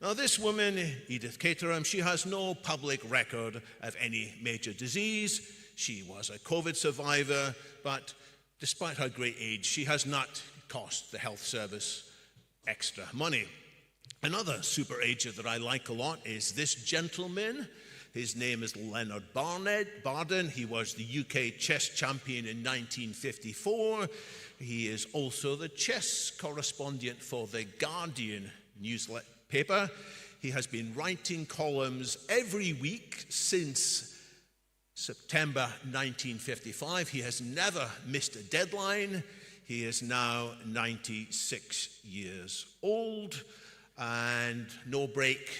S10: Now, this woman, Edith Caterham, she has no public record of any major disease. She was a COVID survivor, but despite her great age, she has not cost the health service extra money. Another super ager that I like a lot is this gentleman. His name is Leonard Barden. He was the UK chess champion in 1954. He is also the chess correspondent for The Guardian newspaper. He has been writing columns every week since September 1955. He has never missed a deadline. He is now 96 years old and no break.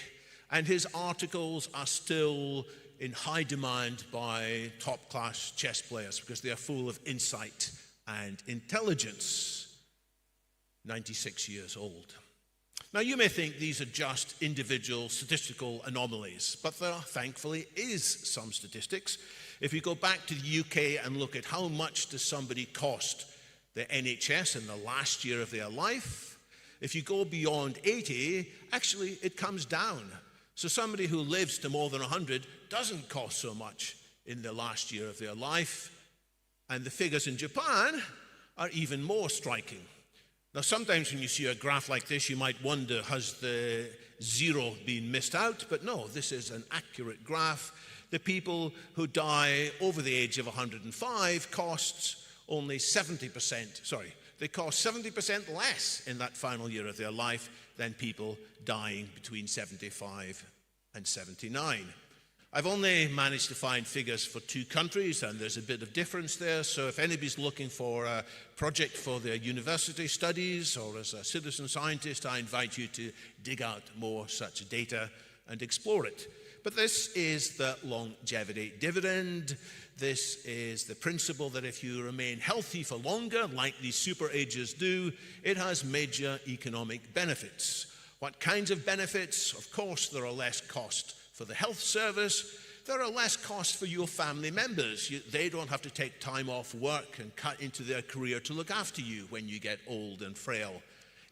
S10: And his articles are still in high demand by top-class chess players because they are full of insight and intelligence. 96 years old. Now, you may think these are just individual statistical anomalies, but there thankfully is some statistics. If you go back to the UK and look at how much does somebody cost the NHS in the last year of their life, if you go beyond 80, actually it comes down. So somebody who lives to more than 100 doesn't cost so much in the last year of their life. And the figures in Japan are even more striking. Now, sometimes when you see a graph like this, you might wonder, has the zero been missed out? But no, this is an accurate graph. The people who die over the age of 105 costs only 70%, they cost 70% less in that final year of their life than people dying between 75 and 79. I've only managed to find figures for 2 countries, and there's a bit of difference there. So if anybody's looking for a project for their university studies or as a citizen scientist, I invite you to dig out more such data and explore it. But this is the longevity dividend. This is the principle that if you remain healthy for longer, like these super agers do, it has major economic benefits. What kinds of benefits? Of course, there are less cost for the health service. There are less costs for your family members. They don't have to take time off work and cut into their career to look after you when you get old and frail.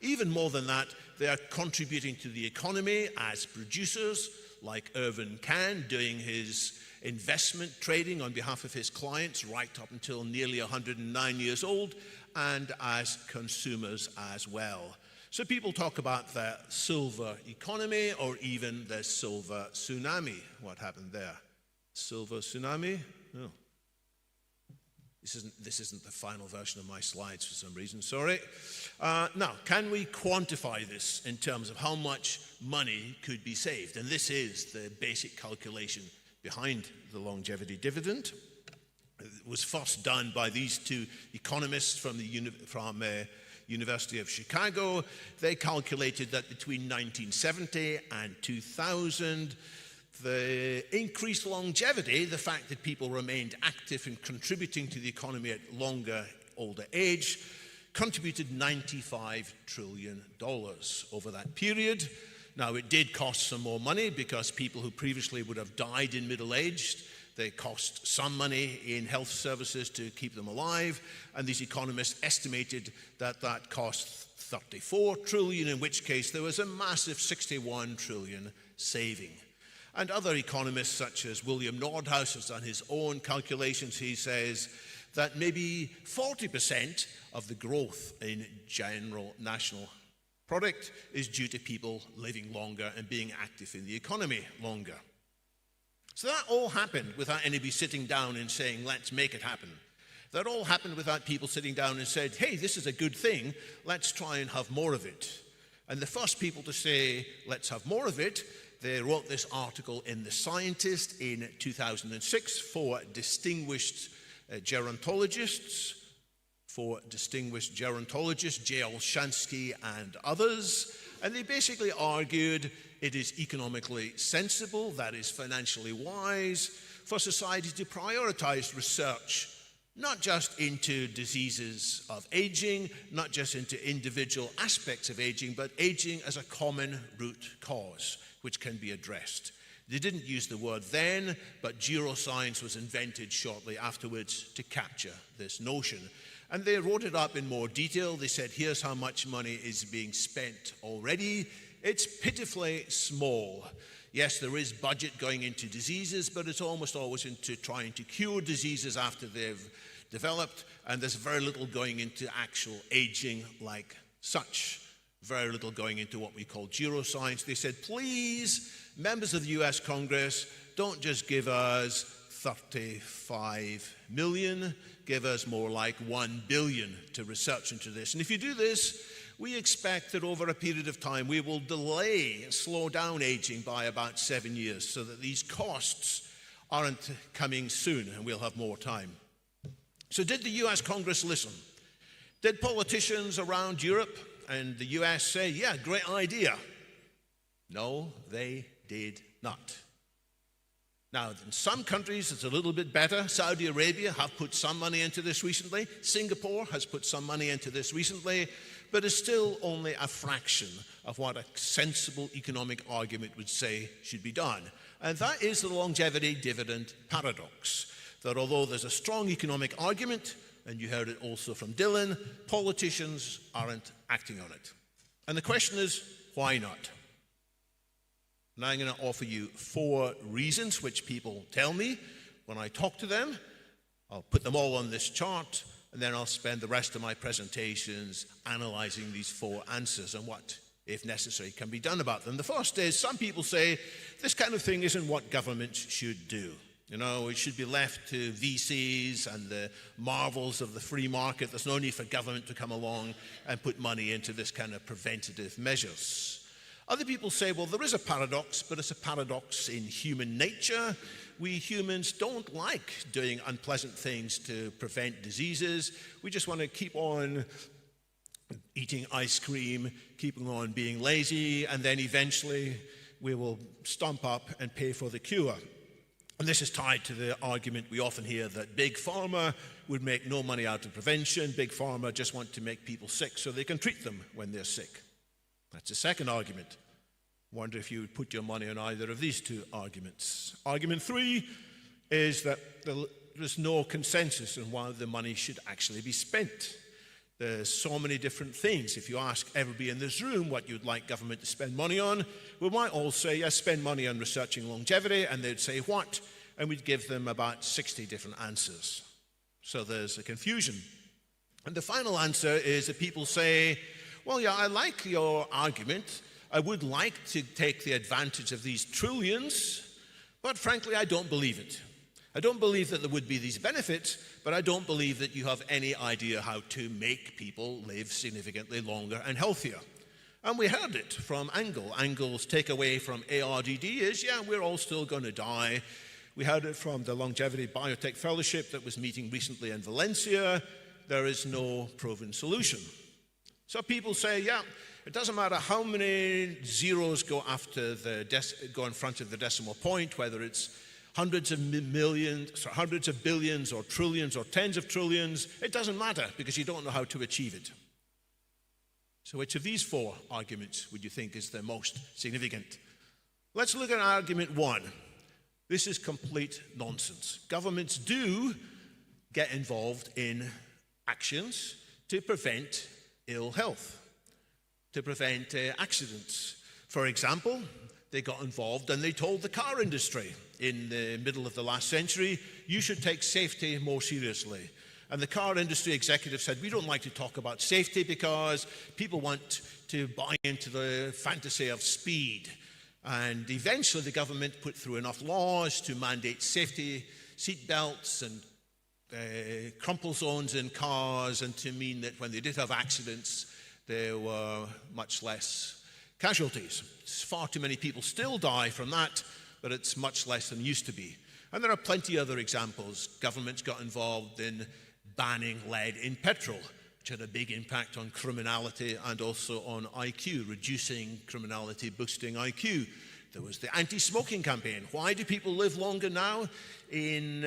S10: Even more than that, they are contributing to the economy as producers, like Irvin Kahn doing his investment trading on behalf of his clients right up until nearly 109 years old, and as consumers as well. So people talk about the silver economy or even the silver tsunami. What happened there? Silver tsunami? Oh. This isn't the final version of my slides for some reason, sorry. Now, can we quantify this in terms of how much money could be saved? And this is the basic calculation behind the longevity dividend. It was first done by these 2 economists from the University of Chicago. They calculated that between 1970 and 2000, the increased longevity, the fact that people remained active and contributing to the economy at older age, contributed $95 trillion over that period. Now, it did cost some more money because people who previously would have died in middle age, they cost some money in health services to keep them alive, and these economists estimated that that cost 34 trillion, in which case there was a massive 61 trillion saving. And other economists, such as William Nordhaus, has done his own calculations. He says that maybe 40% of the growth in general national product is due to people living longer and being active in the economy longer. So that all happened without anybody sitting down and saying, let's make it happen. That all happened without people sitting down and said, hey, this is a good thing, let's try and have more of it. And the first people to say, let's have more of it, they wrote this article in The Scientist in 2006 for distinguished gerontologists, J.L. Shansky and others. And they basically argued it is economically sensible, that is financially wise, for society to prioritize research, not just into diseases of aging, not just into individual aspects of aging, but aging as a common root cause, which can be addressed. They didn't use the word then, but geroscience was invented shortly afterwards to capture this notion. And they wrote it up in more detail. They said, here's how much money is being spent already. It's pitifully small. Yes, there is budget going into diseases, but it's almost always into trying to cure diseases after they've developed, and there's very little going into actual aging like such. Very little going into what we call geroscience. They said, please, members of the US Congress, don't just give us 35 million, give us more like 1 billion to research into this. And if you do this, we expect that over a period of time, we will slow down aging by about 7 years so that these costs aren't coming soon and we'll have more time. So did the US Congress listen? Did politicians around Europe and the US say, yeah, great idea? No, they did not. Now, in some countries, it's a little bit better. Saudi Arabia have put some money into this recently. Singapore has put some money into this recently, but it's still only a fraction of what a sensible economic argument would say should be done. And that is the longevity dividend paradox, that although there's a strong economic argument, and you heard it also from Dylan, politicians aren't acting on it. And the question is, why not? And I'm going to offer you 4 reasons which people tell me when I talk to them. I'll put them all on this chart, and then I'll spend the rest of my presentations analyzing these 4 answers and what, if necessary, can be done about them. The first is, some people say, this kind of thing isn't what governments should do. You know, it should be left to VCs and the marvels of the free market. There's no need for government to come along and put money into this kind of preventative measures. Other people say, well, there is a paradox, but it's a paradox in human nature. We humans don't like doing unpleasant things to prevent diseases. We just want to keep on eating ice cream, keeping on being lazy, and then eventually we will stomp up and pay for the cure. And this is tied to the argument we often hear that big pharma would make no money out of prevention. Big pharma just want to make people sick so they can treat them when they're sick. That's the second argument. Wonder if you would put your money on either of these 2 arguments. Argument 3 is that there's no consensus on why the money should actually be spent. There's so many different things. If you ask everybody in this room what you'd like government to spend money on, we might all say, yes, spend money on researching longevity, and they'd say what? And we'd give them about 60 different answers. So there's a confusion. And the final answer is that people say, well, yeah, I like your argument. I would like to take the advantage of these trillions, but frankly, I don't believe it. I don't believe that there would be these benefits, but I don't believe that you have any idea how to make people live significantly longer and healthier. And we heard it from Angle. Angle's takeaway from ARDD is, yeah, we're all still going to die. We heard it from the Longevity Biotech Fellowship that was meeting recently in Valencia. There is no proven solution. So people say, yeah, it doesn't matter how many zeros go in front of the decimal point, whether it's hundreds of millions, or hundreds of billions, or trillions, or tens of trillions. It doesn't matter because you don't know how to achieve it. So which of these 4 arguments would you think is the most significant? Let's look at argument 1. This is complete nonsense. Governments do get involved in actions to prevent ill health, to prevent accidents. For example, they got involved and they told the car industry in the middle of the last century, you should take safety more seriously. And the car industry executives said, we don't like to talk about safety because people want to buy into the fantasy of speed. And eventually the government put through enough laws to mandate safety, seat belts, and crumple zones in cars, and to mean that when they did have accidents, there were much less casualties. Far too many people still die from that, but it's much less than used to be. And there are plenty other examples. Governments got involved in banning lead in petrol, which had a big impact on criminality and also on IQ, reducing criminality, boosting IQ. There was the anti-smoking campaign. Why do people live longer now in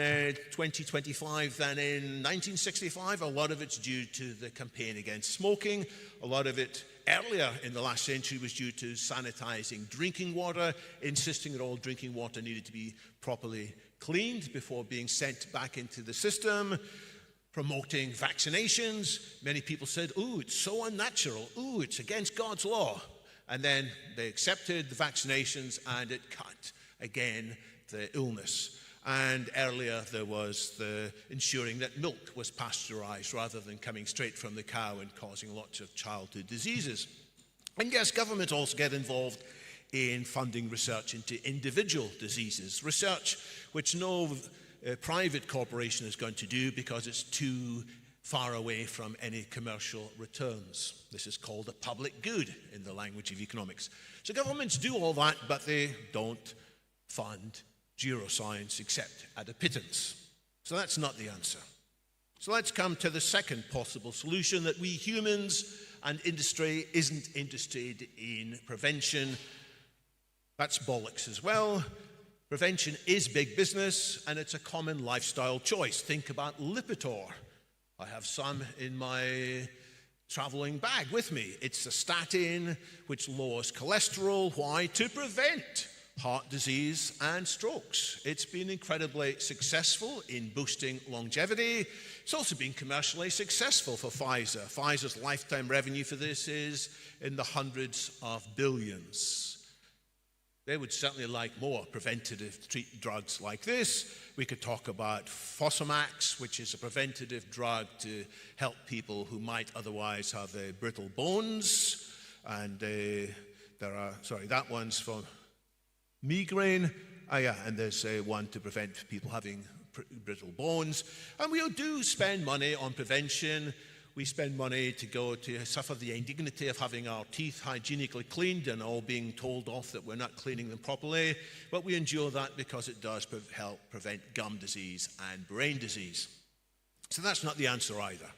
S10: 2025 than in 1965? A lot of it's due to the campaign against smoking. A lot of it earlier in the last century was due to sanitizing drinking water, insisting that all drinking water needed to be properly cleaned before being sent back into the system, promoting vaccinations. Many people said, ooh, it's so unnatural. Ooh, it's against God's law. And then they accepted the vaccinations and it cut, again, the illness. And earlier there was the ensuring that milk was pasteurized rather than coming straight from the cow and causing lots of childhood diseases. And yes, governments also get involved in funding research into individual diseases, research which no private corporation is going to do because it's too far away from any commercial returns. This is called a public good in the language of economics. So governments do all that, but they don't fund neuroscience except at a pittance. So that's not the answer. So let's come to the second possible solution, that we humans and industry isn't interested in prevention. That's bollocks as well. Prevention is big business and it's a common lifestyle choice. Think about Lipitor. I have some in my traveling bag with me. It's a statin which lowers cholesterol. Why? To prevent heart disease and strokes. It's been incredibly successful in boosting longevity. It's also been commercially successful for Pfizer. Pfizer's lifetime revenue for this is in the hundreds of billions. They would certainly like more preventative drugs like this. We could talk about Fosamax, which is a preventative drug to help people who might otherwise have brittle bones. And that one's for migraine. And there's one to prevent people having brittle bones. And we do spend money on prevention. We spend money to go to suffer the indignity of having our teeth hygienically cleaned and all being told off that we're not cleaning them properly. But we endure that because it does help prevent gum disease and brain disease. So that's not the answer either.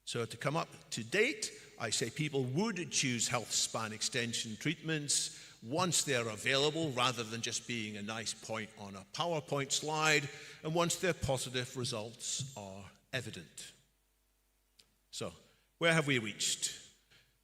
S10: So to come up to date, I say people would choose health span extension treatments once they're available rather than just being a nice point on a PowerPoint slide, and once their positive results are evident. So, where have we reached?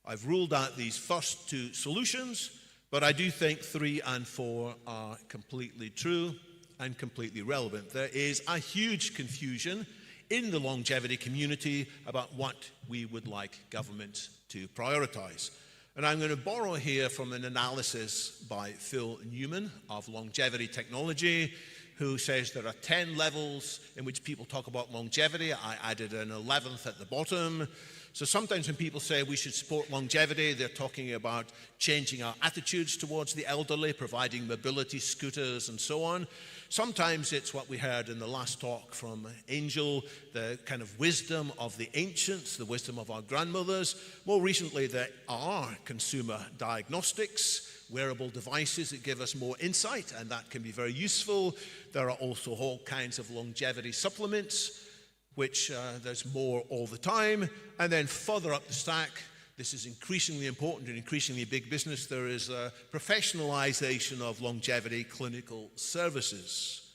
S10: I've ruled out these first two solutions, but I do think 3 and 4 are completely true and completely relevant. There is a huge confusion in the longevity community about what we would like governments to prioritize. And I'm going to borrow here from an analysis by Phil Newman of longevity technology, who says there are 10 levels in which people talk about longevity. I added an 11th at the bottom. So sometimes when people say we should support longevity, they're talking about changing our attitudes towards the elderly, providing mobility scooters and so on. Sometimes it's what we heard in the last talk from Angel, the kind of wisdom of the ancients, the wisdom of our grandmothers. More recently, there are consumer diagnostics, wearable devices that give us more insight, and that can be very useful. There are also all kinds of longevity supplements, which there's more all the time. And then further up the stack, this is increasingly important and increasingly big business, there is a professionalization of longevity clinical services.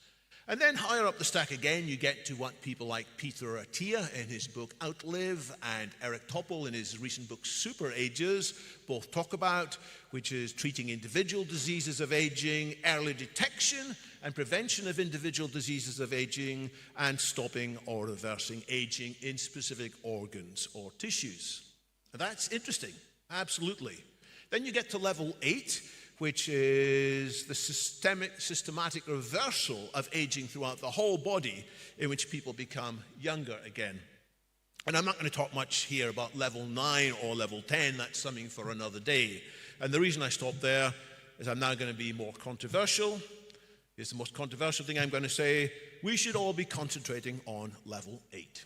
S10: And then higher up the stack again, you get to what people like Peter Attia in his book Outlive and Eric Topol in his recent book Super Ages both talk about, which is treating individual diseases of aging, early detection and prevention of individual diseases of aging, and stopping or reversing aging in specific organs or tissues. And that's interesting, absolutely. Then you get to level 8, which is the systematic reversal of aging throughout the whole body, in which people become younger again. And I'm not going to talk much here about level 9 or level 10, that's something for another day. And the reason I stopped there is I'm now going to be more controversial. Here's the most controversial thing I'm going to say. We should all be concentrating on level 8.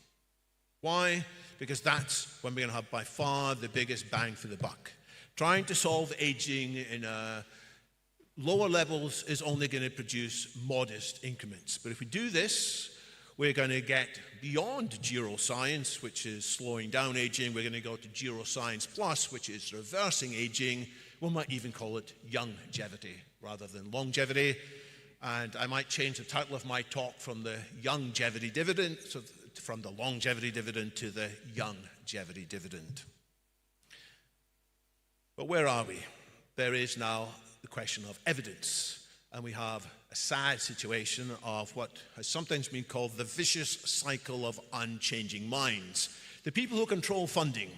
S10: Why? Because that's when we're going to have by far the biggest bang for the buck. Trying to solve aging in lower levels is only going to produce modest increments. But if we do this, we're going to get beyond geroscience, which is slowing down aging. We're going to go to geroscience plus, which is reversing aging. We might even call it youngevity rather than longevity. And I might change the title of my talk from the youngevity dividend, so from the longevity dividend to the youngevity dividend. But where are we? There is now the question of evidence. And we have a sad situation of what has sometimes been called the vicious cycle of unchanging minds. The people who control funding,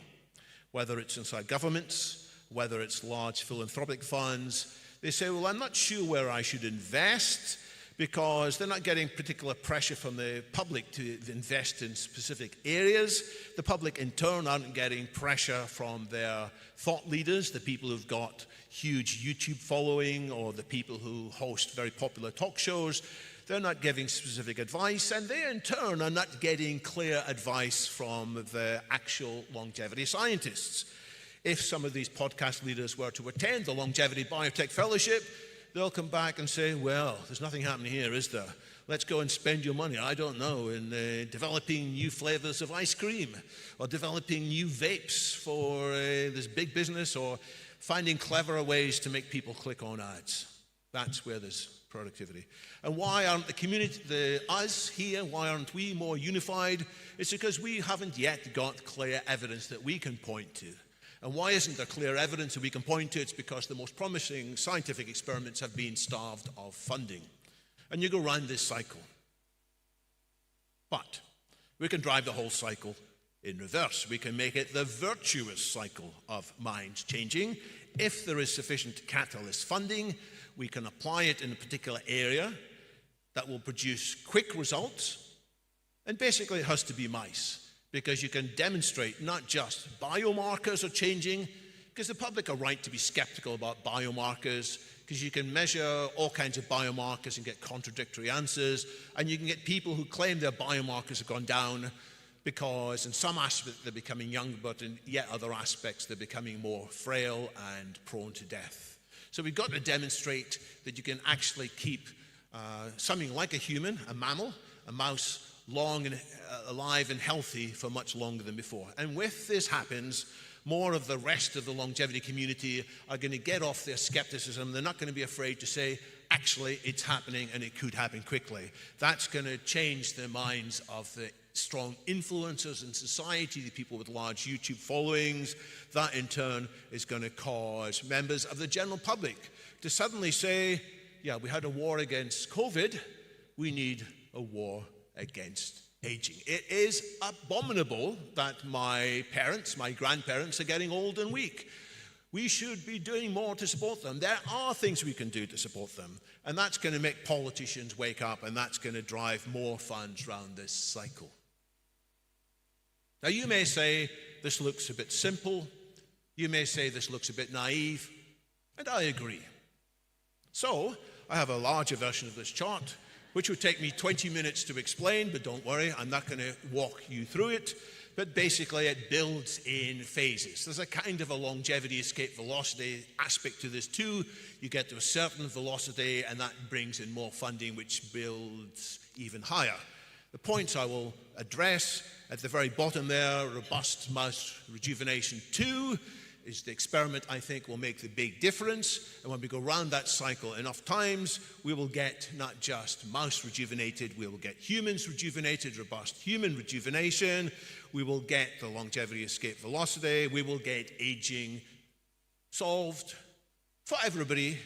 S10: whether it's inside governments, whether it's large philanthropic funds, they say, well, I'm not sure where I should invest because they're not getting particular pressure from the public to invest in specific areas. The public, in turn, aren't getting pressure from their thought leaders, the people who've got huge YouTube following or the people who host very popular talk shows. They're not giving specific advice, and they, in turn, are not getting clear advice from the actual longevity scientists. If some of these podcast leaders were to attend the Longevity Biotech Fellowship, they'll come back and say, well, there's nothing happening here, is there? Let's go and spend your money, I don't know, in developing new flavors of ice cream or developing new vapes for this big business or finding cleverer ways to make people click on ads. That's where there's productivity. And why aren't the community, us here, why aren't we more unified? It's because we haven't yet got clear evidence that we can point to. And why isn't there clear evidence that we can point to? It's because the most promising scientific experiments have been starved of funding. And you go round this cycle. But we can drive the whole cycle in reverse. We can make it the virtuous cycle of minds changing. If there is sufficient catalyst funding, we can apply it in a particular area that will produce quick results. And basically it has to be mice, because you can demonstrate not just biomarkers are changing, because the public are right to be skeptical about biomarkers, because you can measure all kinds of biomarkers and get contradictory answers, and you can get people who claim their biomarkers have gone down because in some aspects they're becoming younger, but in yet other aspects they're becoming more frail and prone to death. So we've got to demonstrate that you can actually keep something like a human, a mammal, a mouse, long and alive and healthy for much longer than before. And if this happens, more of the rest of the longevity community are going to get off their skepticism. They're not going to be afraid to say, actually, it's happening and it could happen quickly. That's going to change the minds of the strong influencers in society, the people with large YouTube followings. That, in turn, is going to cause members of the general public to suddenly say, yeah, we had a war against COVID. We need a war against aging. It is abominable that my parents, my grandparents, are getting old and weak. We should be doing more to support them. There are things we can do to support them, and that's going to make politicians wake up, and that's going to drive more funds around this cycle. Now, you may say this looks a bit simple. You may say this looks a bit naive, and I agree. So, I have a larger version of this chart, which would take me 20 minutes to explain, but don't worry, I'm not going to walk you through it. But basically, it builds in phases. There's a kind of a longevity escape velocity aspect to this too. You get to a certain velocity, and that brings in more funding, which builds even higher. The points I will address at the very bottom there, Robust Mouse Rejuvenation 2, is the experiment I think will make the big difference. And when we go around that cycle enough times, we will get not just mouse rejuvenated, we will get humans rejuvenated, robust human rejuvenation. We will get the longevity escape velocity. We will get aging solved for everybody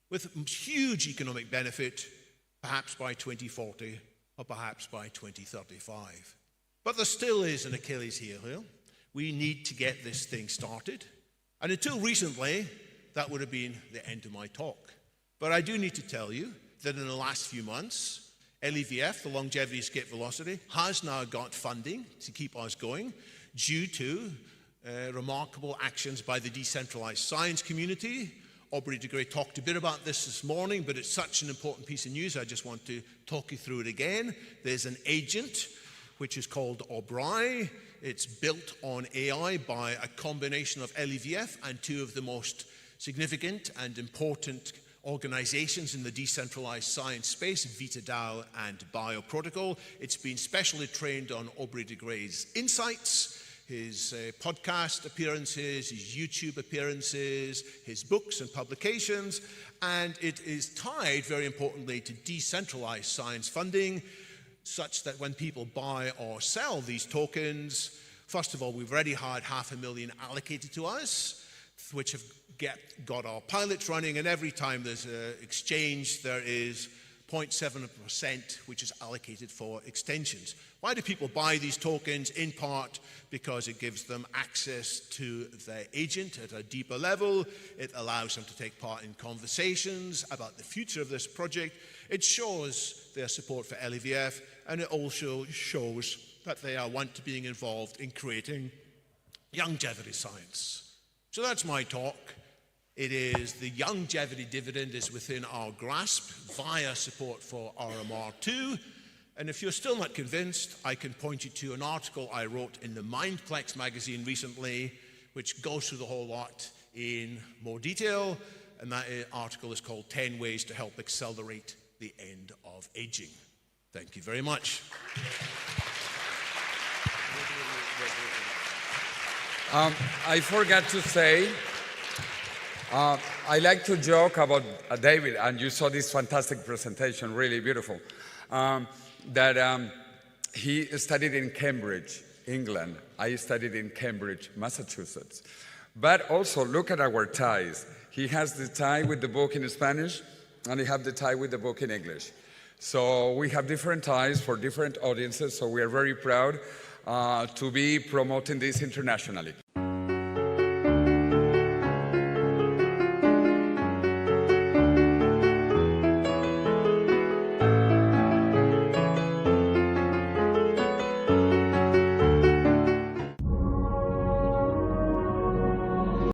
S10: with huge economic benefit, perhaps by 2040 or perhaps by 2035. But there still is an Achilles heel. We need to get this thing started. And until recently, that would have been the end of my talk. But I do need to tell you that in the last few months, LEVF, the Longevity Escape Velocity, has now got funding to keep us going due to remarkable actions by the decentralized science community, Aubrey de Grey talked a bit about this morning, but it's such an important piece of news, I just want to talk you through it again. There's an agent which is called Aubrey. It's built on AI by a combination of LEVF and two of the most significant and important organizations in the decentralized science space, Vita and Bioprotocol. It's been specially trained on Aubrey de Grey's insights, his podcast appearances, his YouTube appearances, his books and publications, and it is tied, very importantly, to decentralized science funding, such that when people buy or sell these tokens, first of all, we've already had $500,000 allocated to us, which have got our pilots running, and every time there's an exchange, there is 0.7% which is allocated for extensions. Why do people buy these tokens? In part because it gives them access to their agent at a deeper level. It allows them to take part in conversations about the future of this project. It shows their support for LEVF, and it also shows that they want to being involved in creating longevity science. So that's my talk. It is the longevity dividend is within our grasp via support for RMR2. And if you're still not convinced, I can point you to an article I wrote in the Mindplex magazine recently, which goes through the whole lot in more detail. And that article is called 10 Ways to Help Accelerate the End of Aging. Thank you very much.
S5: I forgot to say, I like to joke about David, and you saw this fantastic presentation, really beautiful, that he studied in Cambridge, England. I studied in Cambridge, Massachusetts. But also, look at our ties. He has the tie with the book in Spanish, and he has the tie with the book in English. So we have different ties for different audiences, so we are very proud to be promoting this internationally.